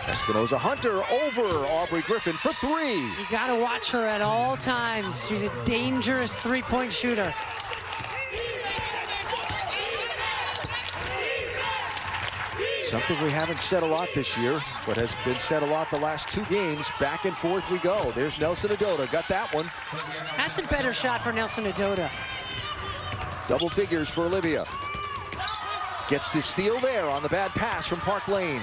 [SPEAKER 1] Espinoza Hunter over Aubrey Griffin for 3.
[SPEAKER 2] You got to watch her at all times. She's a dangerous three-point shooter.
[SPEAKER 1] Something we haven't said a lot this year, but has been said a lot the last 2 games. Back and forth we go. There's Nelson Adota. Got that one.
[SPEAKER 2] That's a better shot for Nelson Adota.
[SPEAKER 1] Double figures for Olivia. Gets the steal there on the bad pass from Park Lane.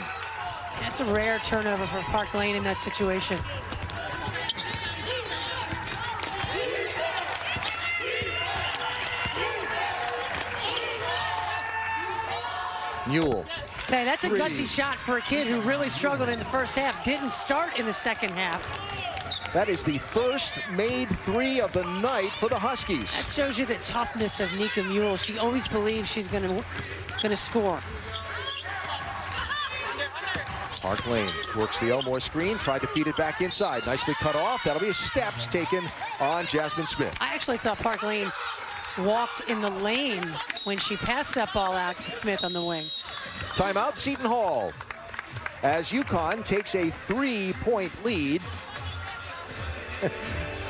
[SPEAKER 2] That's a rare turnover for Park Lane in that situation.
[SPEAKER 1] Mule.
[SPEAKER 2] Say, that's a gutsy shot for a kid who really struggled in the first half. Didn't start in the second half.
[SPEAKER 1] That is the first made 3 of the night for the Huskies.
[SPEAKER 2] That shows you the toughness of Nika Mule. She always believes she's gonna score.
[SPEAKER 1] Park Lane works the Elmore screen, tried to feed it back inside. Nicely cut off. That'll be a steps taken on Jasmine Smith.
[SPEAKER 2] I actually thought Park Lane walked in the lane when she passed that ball out to Smith on the wing.
[SPEAKER 1] Timeout, Seton Hall. As Uconn takes a 3-point lead,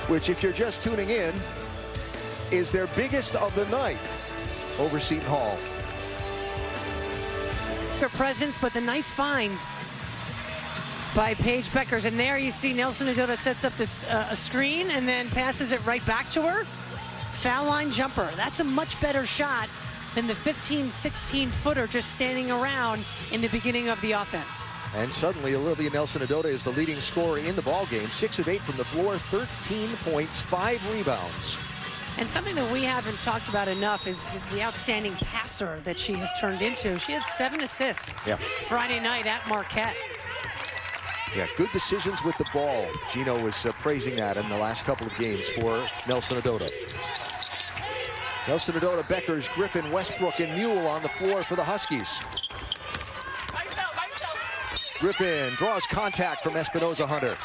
[SPEAKER 1] which, if you're just tuning in, is their biggest of the night over Seton Hall.
[SPEAKER 2] Her presence, but the nice find by Paige Beckers. And there you see Nelson Adota sets up this a screen and then passes it right back to her. Foul line jumper. That's a much better shot than the 15, 16-footer just standing around in the beginning of the offense.
[SPEAKER 1] And suddenly, Olivia Nelson-Ododa is the leading scorer in the ballgame. 6 of 8 from the floor, 13 points, 5 rebounds.
[SPEAKER 2] And something that we haven't talked about enough is the outstanding passer that she has turned into. She had 7 assists Friday night at Marquette.
[SPEAKER 1] Yeah, good decisions with the ball. Gino was praising that in the last couple of games for Nelson-Ododa. Nelson-Ododa, Beckers, Griffin, Westbrook, and Mule on the floor for the Huskies. Griffin draws contact from Espinoza-Hunter.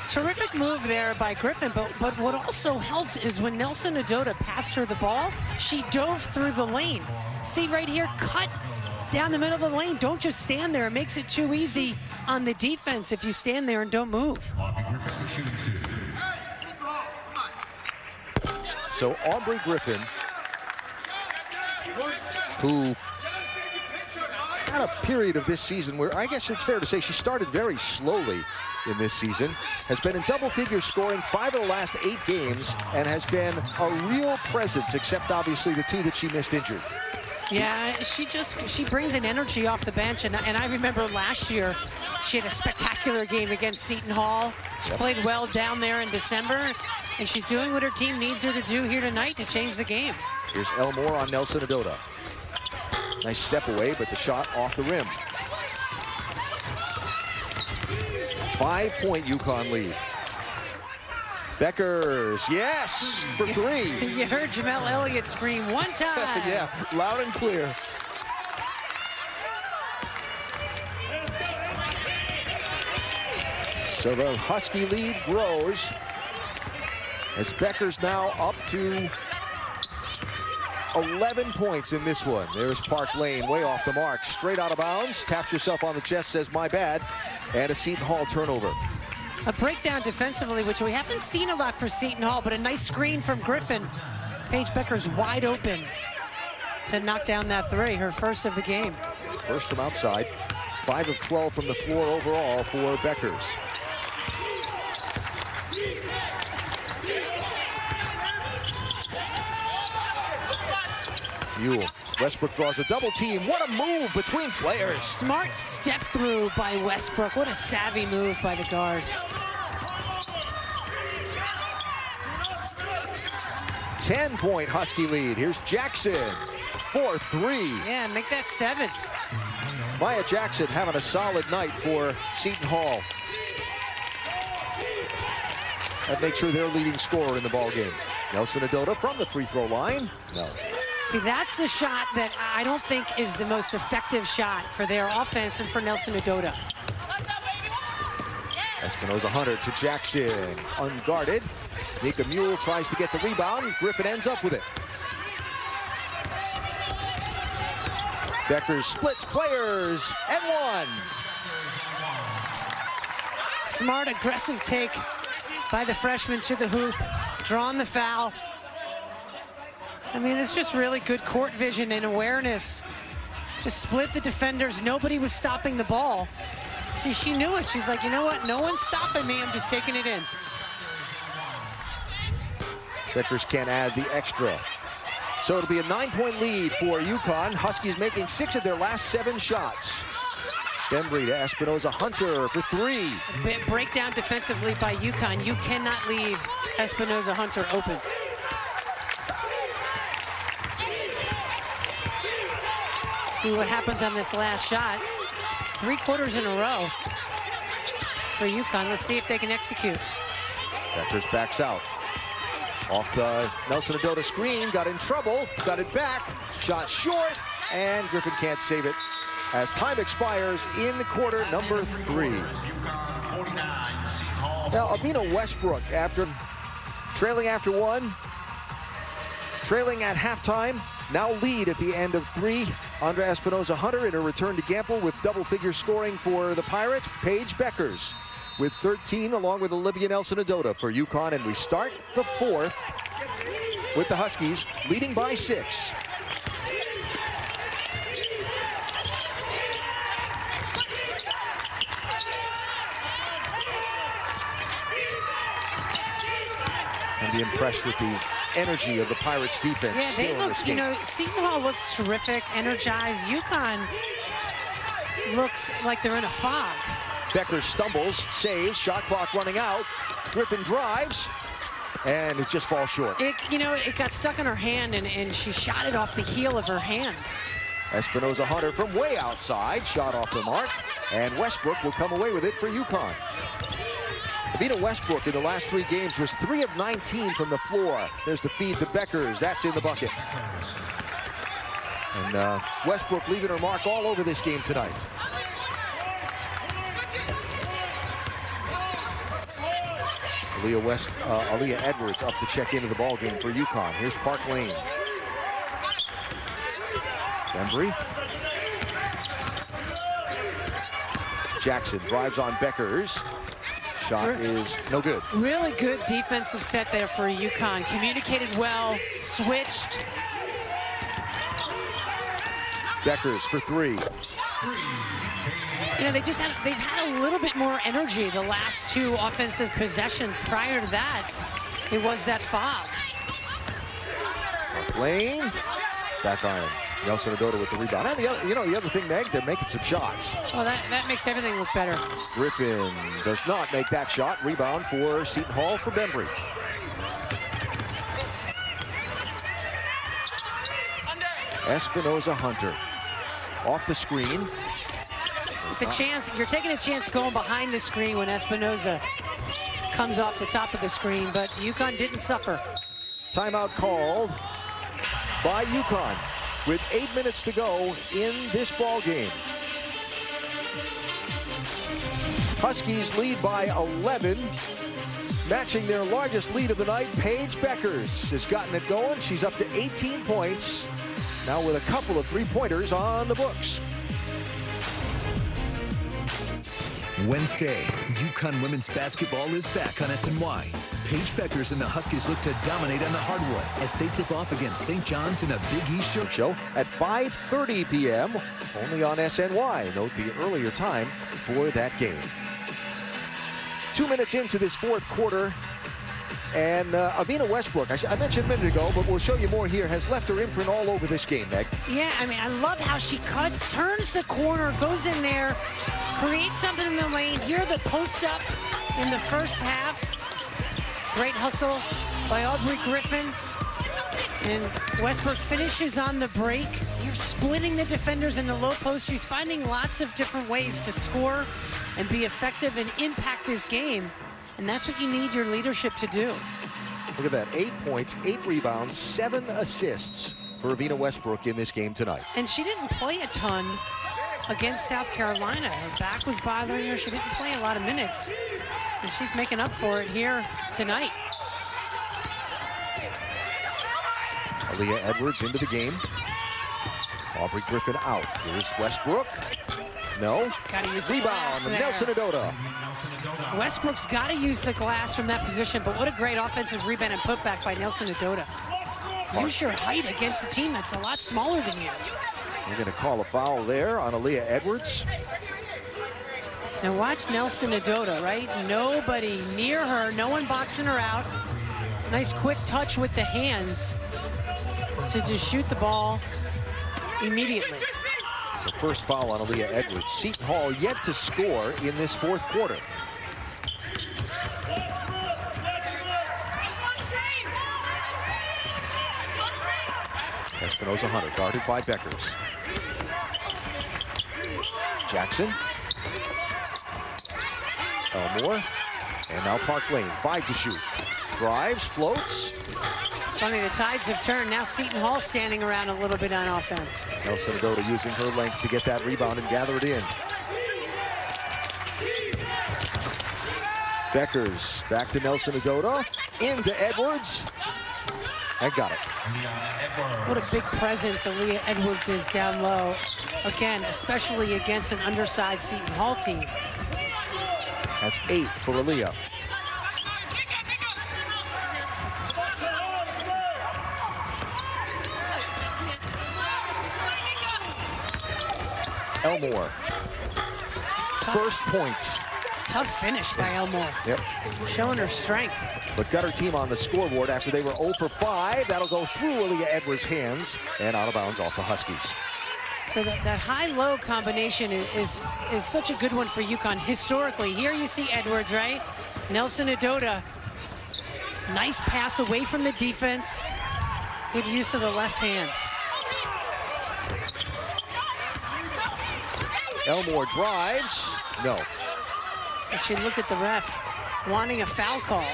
[SPEAKER 2] Terrific move there by Griffin, but what also helped is when Nelson-Ododa passed her the ball, she dove through the lane. See right here, cut down the middle of the lane. Don't just stand there. It makes it too easy on the defense if you stand there and don't move.
[SPEAKER 1] So Aubrey Griffin, who had a period of this season where I guess it's fair to say she started very slowly in this season, has been in double figure scoring 5 of the last 8 games, and has been a real presence, except obviously the 2 that she missed injured.
[SPEAKER 2] Yeah, she brings an energy off the bench, and I remember last year she had a spectacular game against Seton Hall. She played well down there in December, and she's doing what her team needs her to do here tonight to change the game.
[SPEAKER 1] Here's Elmore on Nelson-Ododa. Nice step away, but the shot off the rim. 5-point Uconn lead. Beckers, yes, for 3.
[SPEAKER 2] You heard Jamel Elliott scream one time.
[SPEAKER 1] Yeah, loud and clear. So the Husky lead grows as Beckers now up to 11 points in this one. There's Park Lane way off the mark, straight out of bounds, taps herself on the chest, says my bad, and a Seton Hall turnover.
[SPEAKER 2] A breakdown defensively, which we haven't seen a lot for Seton Hall, but a nice screen from Griffin. Paige Beckers wide open to knock down that 3, her first of the game.
[SPEAKER 1] First from outside, 5 of 12 from the floor overall for Beckers. Mule. Westbrook draws a double team. What a move between players.
[SPEAKER 2] Smart step through by Westbrook. What a savvy move by the guard.
[SPEAKER 1] 10-point Husky lead. Here's Jackson for 3.
[SPEAKER 2] Yeah, make that 7.
[SPEAKER 1] Maya Jackson having a solid night for Seton Hall. That makes her their leading scorer in the ballgame. Nelson-Ododa from the free throw line. No.
[SPEAKER 2] See, that's the shot that I don't think is the most effective shot for their offense and for Nelson-Ododa.
[SPEAKER 1] Espinoza-Hunter to Jackson, unguarded. Nika Mule tries to get the rebound. Griffin ends up with it. Beckers splits players and 1.
[SPEAKER 2] Smart, aggressive take by the freshman to the hoop, drawing the foul. I mean, it's just really good court vision and awareness. Just split the defenders. Nobody was stopping the ball. See, she knew it. She's like, you know what? No one's stopping me. I'm just taking it in.
[SPEAKER 1] Beckers can't add the extra. So it'll be a 9-point lead for Uconn. Huskies making 6 of their last 7 shots. Bembry to Espinoza-Hunter for 3.
[SPEAKER 2] Breakdown defensively by Uconn. You cannot leave Espinoza-Hunter open. See what happens on this last shot. 3 quarters in a row for Uconn. Let's see if they can execute.
[SPEAKER 1] Beckers backs out. Off the Nelson-Ododa screen, got in trouble, got it back, shot short, and Griffin can't save it as time expires in the quarter number 3. Now, Amina Westbrook, after trailing after 1, trailing at halftime, now lead at the end of 3. Andrea Espinoza-Hunter in her return to Gamble with double-figure scoring for the Pirates. Paige Beckers with 13, along with Olivia Nelson-Ododa for Uconn. And we start the 4th with the Huskies leading by 6. And be impressed with the energy of the Pirates defense.
[SPEAKER 2] Yeah, they
[SPEAKER 1] still in
[SPEAKER 2] look,
[SPEAKER 1] this
[SPEAKER 2] you
[SPEAKER 1] game.
[SPEAKER 2] know, Seton Hall looks terrific, energized. Uconn looks like they're in a fog.
[SPEAKER 1] Becker stumbles, saves, shot clock running out. Griffin drives, and it just falls short.
[SPEAKER 2] It got stuck in her hand, and she shot it off the heel of her hand.
[SPEAKER 1] Espinoza Hunter from way outside, shot off the mark, and Westbrook will come away with it for Uconn. Evina Westbrook in the last 3 games was 3 of 19 from the floor. There's the feed to Beckers. That's in the bucket. And Westbrook leaving her mark all over this game tonight. Aaliyah Edwards up to check into the ball game for Uconn. Here's Park Lane. Embry. Jackson drives on Beckers. Shot is no good.
[SPEAKER 2] Really good defensive set there for Uconn. Communicated well, switched.
[SPEAKER 1] Beckers for 3.
[SPEAKER 2] You know, they've had a little bit more energy the last 2 offensive possessions. Prior to that, it was that fog.
[SPEAKER 1] Lane, back iron. Nelson Adota with the rebound. And the other thing, Meg, they're making some shots.
[SPEAKER 2] Oh, that makes everything look better.
[SPEAKER 1] Griffin does not make that shot. Rebound for Seton Hall for Bembry. Espinoza Hunter off the screen.
[SPEAKER 2] It's a chance. You're taking a chance going behind the screen when Espinoza comes off the top of the screen, but Uconn didn't suffer.
[SPEAKER 1] Timeout called by Uconn with 8 minutes to go in this ball game. Huskies lead by 11. Matching their largest lead of the night, Paige Beckers has gotten it going. She's up to 18 points. Now with a couple of 3-pointers on the books.
[SPEAKER 3] Wednesday, Uconn women's basketball is back on SNY. Paige Beckers and the Huskies look to dominate on the hardwood as they tip off against St. John's in a Big East
[SPEAKER 1] show at 5:30 p.m. only on SNY. Note the earlier time for that game. 2 minutes into this 4th quarter, and Evina Westbrook, I mentioned a minute ago, but we'll show you more here, has left her imprint all over this game, Meg.
[SPEAKER 2] Yeah, I mean, I love how she cuts, turns the corner, goes in there, creates something in the lane. Here, the post up in the first half. Great hustle by Aubrey Griffin. And Westbrook finishes on the break. You're splitting the defenders in the low post. She's finding lots of different ways to score and be effective and impact this game. And that's what you need your leadership to do.
[SPEAKER 1] Look at that, 8 points, 8 rebounds, 7 assists for Evina Westbrook in this game tonight.
[SPEAKER 2] And she didn't play a ton against South Carolina. Her back was bothering her. She didn't play a lot of minutes. And she's making up for it here tonight.
[SPEAKER 1] Aaliyah Edwards into the game. Aubrey Griffin out. Here's Westbrook. No.
[SPEAKER 2] Gotta use
[SPEAKER 1] rebound. Nelson Adota.
[SPEAKER 2] Westbrook's got to use the glass from that position, but what a great offensive rebound and putback by Nelson Adota. Use your height against a team that's a lot smaller than you.
[SPEAKER 1] We're going to call a foul there on Aaliyah Edwards.
[SPEAKER 2] Now watch Nelson Adota, right? Nobody near her, no one boxing her out. Nice quick touch with the hands to just shoot the ball immediately.
[SPEAKER 1] So first foul on Aaliyah Edwards. Seton Hall yet to score in this 4th quarter. Espinoza Hunter guarded by Beckers. Jackson. Elmore. And now Park Lane. 5 to shoot. Drives, floats.
[SPEAKER 2] It's funny, the tides have turned. Now Seton Hall standing around a little bit on offense.
[SPEAKER 1] Nelson Adota using her length to get that rebound and gather it in. Beckers back to Nelson Adota. Into Edwards. And got it.
[SPEAKER 2] What a big presence Aaliyah Edwards is down low. Again, especially against an undersized Seton Hall team.
[SPEAKER 1] That's 8 for Aaliyah. Elmore. First points.
[SPEAKER 2] tough finish by Elmore.
[SPEAKER 1] Yep.
[SPEAKER 2] Showing her strength.
[SPEAKER 1] But got her team on the scoreboard after they were 0 for 5. That'll go through Aaliyah Edwards' hands and out of bounds off the Huskies.
[SPEAKER 2] So that high-low combination is such a good one for Uconn historically. Here you see Edwards, right? Nelson Adota. Nice pass away from the defense. Good use of the left hand.
[SPEAKER 1] Elmore drives. No.
[SPEAKER 2] And she looked at the ref, wanting a foul call.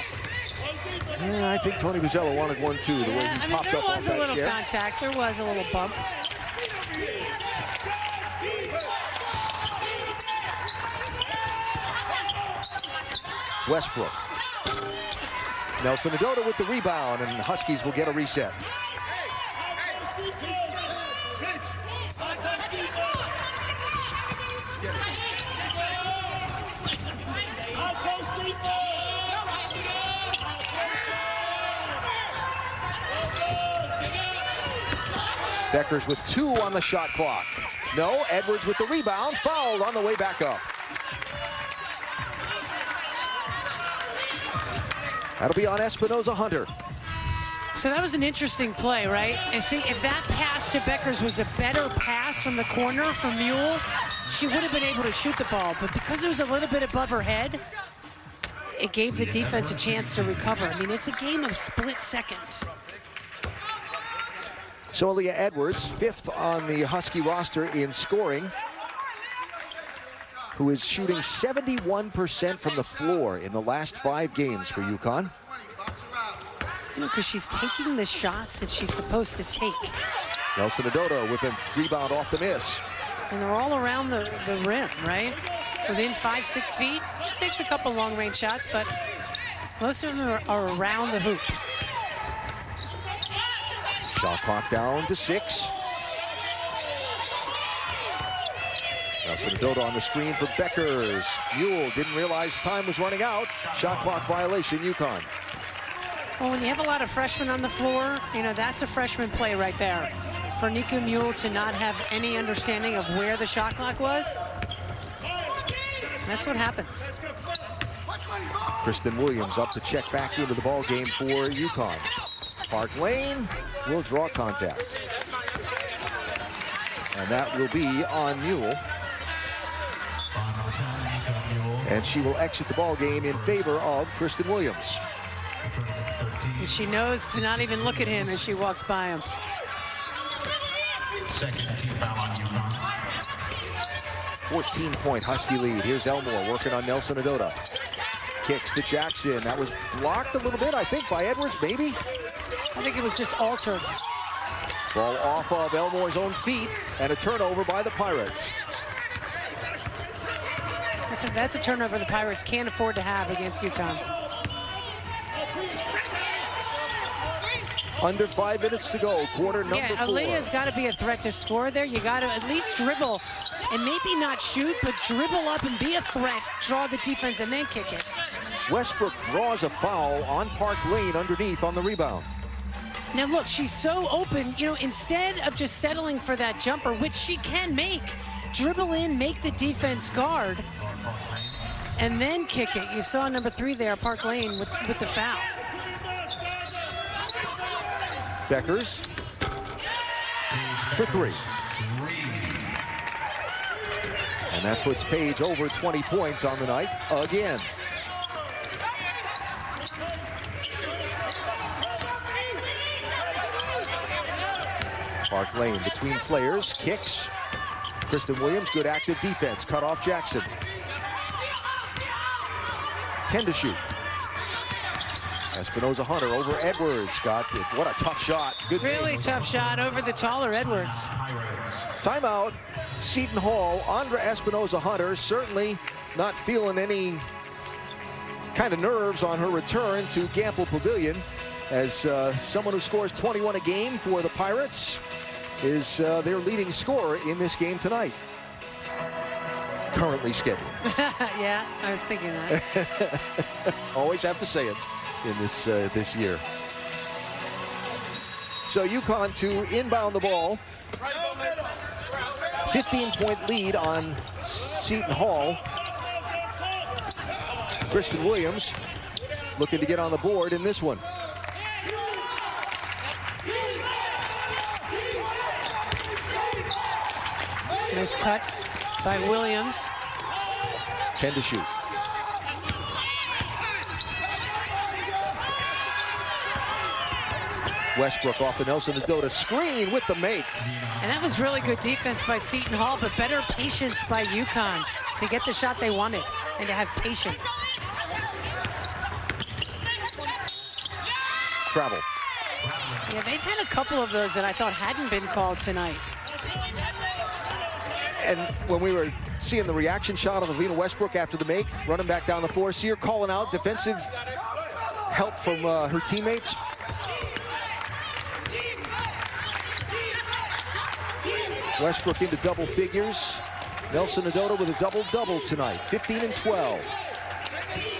[SPEAKER 1] Yeah, I think Tony Bozzella wanted one too. The way he
[SPEAKER 2] I mean,
[SPEAKER 1] popped
[SPEAKER 2] there
[SPEAKER 1] up
[SPEAKER 2] was
[SPEAKER 1] off
[SPEAKER 2] a little
[SPEAKER 1] chair.
[SPEAKER 2] contact. There was a little bump.
[SPEAKER 1] Westbrook. Nelson Adota with the rebound, and the Huskies will get a reset. Beckers with 2 on the shot clock. No, Edwards with the rebound, fouled on the way back up. That'll be on Espinoza Hunter.
[SPEAKER 2] So that was an interesting play, right? And see, if that pass to Beckers was a better pass from the corner from Mule, she would have been able to shoot the ball. But because it was a little bit above her head, it gave the defense a chance to recover. I mean, it's a game of split seconds.
[SPEAKER 1] So Aaliyah Edwards, 5th on the Husky roster in scoring, who is shooting 71% from the floor in the last 5 games for Uconn.
[SPEAKER 2] You know, because she's taking the shots that she's supposed to take.
[SPEAKER 1] Nelson Adota with a rebound off the miss.
[SPEAKER 2] And they're all around the rim, right? Within 5-6 feet. She takes a couple long-range shots, but most of them are around the hoop.
[SPEAKER 1] Shot clock down to 6. Nelson Adota on the screen for Beckers. Mule didn't realize time was running out. Shot clock violation, Uconn.
[SPEAKER 2] Well, when you have a lot of freshmen on the floor, you know, that's a freshman play right there. For Niku Mule to not have any understanding of where the shot clock was, that's what happens.
[SPEAKER 1] Kristen Williams up to check back into the ball game for Uconn. Park Lane will draw contact. And that will be on Mule. And she will exit the ball game in favor of Kristen Williams.
[SPEAKER 2] And she knows to not even look at him as she walks by him.
[SPEAKER 4] Second team foul on Uconn.
[SPEAKER 1] 14-point Husky lead. Here's Elmore working on Nelson Adota. Kicks to Jackson. That was blocked a little bit, I think, by Edwards, maybe.
[SPEAKER 2] I think it was just altered.
[SPEAKER 1] Ball off of Elmore's own feet, and a turnover by the Pirates.
[SPEAKER 2] That's a turnover the Pirates can't afford to have against Uconn.
[SPEAKER 1] Under 5 minutes to go, quarter number 4.
[SPEAKER 2] Aaliyah's got to be a threat to score there. You got to at least dribble, and maybe not shoot, but dribble up and be a threat, draw the defense, and then kick it.
[SPEAKER 1] Westbrook draws a foul on Park Lane underneath on the rebound.
[SPEAKER 2] Now look, she's so open, you know, instead of just settling for that jumper, which she can make, dribble in, make the defense guard, and then kick it. You saw number 3 there, Park Lane, with the foul.
[SPEAKER 1] Beckers for 3. And that puts Page over 20 points on the night again. Park Lane between players, kicks. Kristen Williams, good active defense, cut off Jackson. 10 to shoot. Espinoza Hunter over Edwards. Got it. What a tough shot. Good.
[SPEAKER 2] Really tough shot over the taller Edwards.
[SPEAKER 1] Timeout. Seton Hall. Andra Espinoza Hunter certainly not feeling any kind of nerves on her return to Gamble Pavilion, as someone who scores 21 a game for the Pirates is their leading scorer in this game tonight. Currently scheduled.
[SPEAKER 2] Yeah, I was thinking that.
[SPEAKER 1] Always have to say it in this year. So Uconn to inbound the ball. 15-point lead on Seton Hall. Kristen Williams looking to get on the board in this one.
[SPEAKER 2] Nice cut by Williams.
[SPEAKER 1] 10 to shoot. Westbrook off the Nelson Adota screen with the make.
[SPEAKER 2] And that was really good defense by Seton Hall, but better patience by Uconn to get the shot they wanted and to have patience.
[SPEAKER 1] Travel.
[SPEAKER 2] Yeah, they've had a couple of those that I thought hadn't been called tonight.
[SPEAKER 1] And when we were seeing the reaction shot of Alina Westbrook after the make, running back down the floor, see her calling out defensive help from her teammates. Westbrook into double figures. Nelson Adota with a double-double tonight, 15 and 12.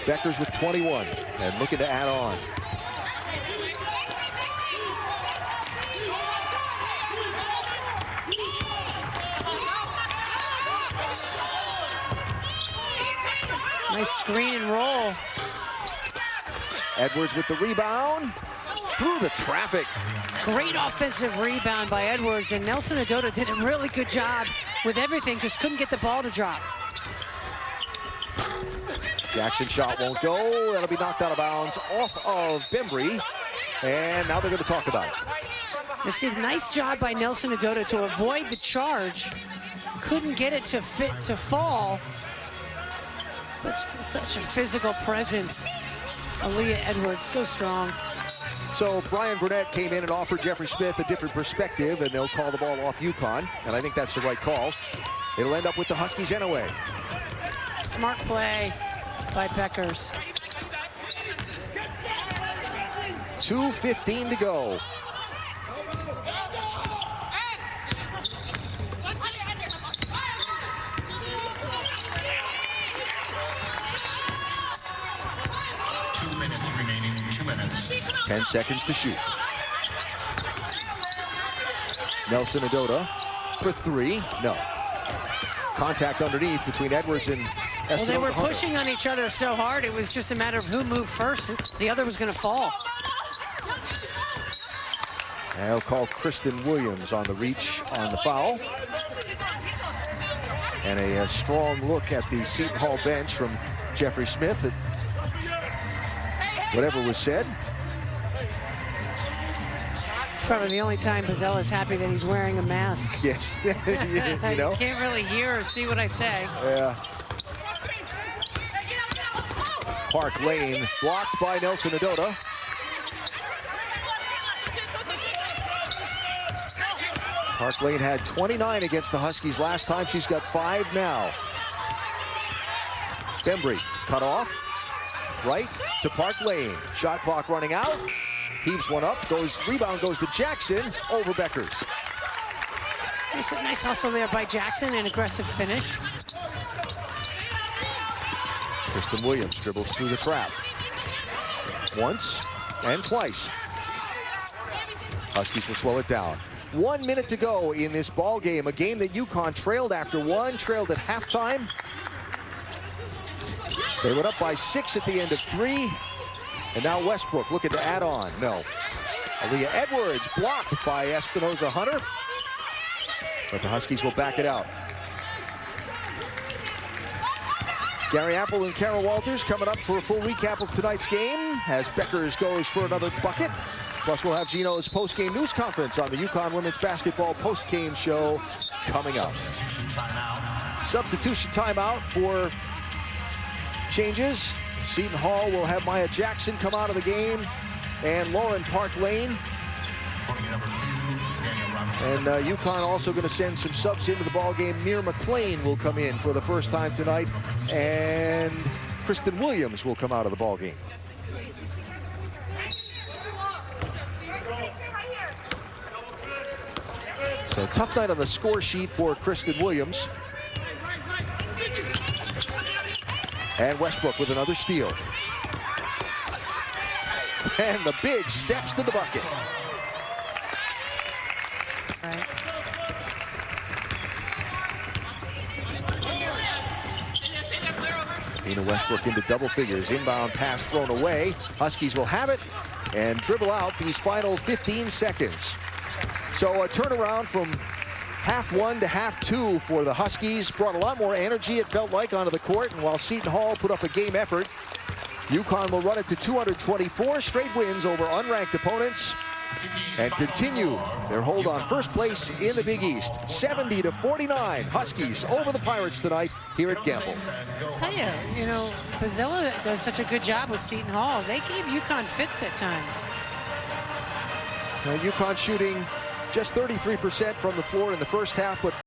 [SPEAKER 1] Beckers with 21 and looking to add on.
[SPEAKER 2] Nice screen and roll.
[SPEAKER 1] Edwards with the rebound. Through the traffic.
[SPEAKER 2] Great offensive rebound by Edwards, and Nelson Adota did a really good job with everything, just couldn't get the ball to drop.
[SPEAKER 1] Jackson shot won't go. That'll be knocked out of bounds off of Bembry. And now they're going to talk about it.
[SPEAKER 2] You see, nice job by Nelson Adota to avoid the charge. Couldn't get it to fall. But such a physical presence. Aaliyah Edwards, so strong.
[SPEAKER 1] So Brian Burnett came in and offered Jeffrey Smith a different perspective, and they'll call the ball off Uconn. And I think that's the right call. It'll end up with the Huskies anyway.
[SPEAKER 2] Smart play by Beckers.
[SPEAKER 1] 2:15 to go.
[SPEAKER 4] Remaining 2 minutes.
[SPEAKER 1] 10 seconds to shoot. Nelson Adota for three. No. Contact underneath between Edwards and Espinoza.
[SPEAKER 2] Well, they were pushing on each other so hard, it was just a matter of who moved first. The other was going to fall.
[SPEAKER 1] And they'll call Kristen Williams on the reach on the foul. And a strong look at the Seton Hall bench from Jeffrey Smith. Whatever was said.
[SPEAKER 2] It's probably the only time Bozella happy that he's wearing a mask.
[SPEAKER 1] Yes. You know?
[SPEAKER 2] You can't really hear or see what I say.
[SPEAKER 1] Yeah. Park Lane blocked by Nelson Adota. Park Lane had 29 against the Huskies last time. She's got 5 now. Bembry cut off. Right to Park Lane. Shot clock running out. Heaves one up. Rebound goes to Jackson over Beckers.
[SPEAKER 2] Nice hustle there by Jackson, an aggressive finish.
[SPEAKER 1] Kristen Williams dribbles through the trap. Once and twice. Huskies will slow it down. 1 minute to go in this ball game. A game that Uconn trailed after one, trailed at halftime. They went up by 6 at the end of 3. And now Westbrook looking to add on. No. Aaliyah Edwards blocked by Espinoza Hunter. But the Huskies will back it out. Gary Apple and Carol Walters coming up for a full recap of tonight's game as Beckers goes for another bucket. Plus we'll have Gino's post-game news conference on the Uconn women's basketball post-game show coming up. Substitution timeout for changes. Seton Hall will have Maya Jackson come out of the game and Lauren Park Lane. And Uconn also going to send some subs into the ball game. Mir McLean will come in for the first time tonight, and Kristen Williams will come out of the ball game. So tough night on the score sheet for Kristen Williams. And Westbrook with another steal. And the big steps to the bucket.
[SPEAKER 2] Right.
[SPEAKER 1] Dana Westbrook into double figures. Inbound pass thrown away. Huskies will have it and dribble out these final 15 seconds. So a turnaround from half one to half two for the Huskies. Brought a lot more energy, it felt like, onto the court. And while Seton Hall put up a game effort, Uconn will run it to 224 straight wins over unranked opponents and continue their hold on first place in the Big East. 70-49, Huskies over the Pirates tonight here at Gamble.
[SPEAKER 2] I'll tell you, Bozzella does such a good job with Seton Hall. They gave Uconn fits at times.
[SPEAKER 1] Now, Uconn shooting just 33% from the floor in the first half, but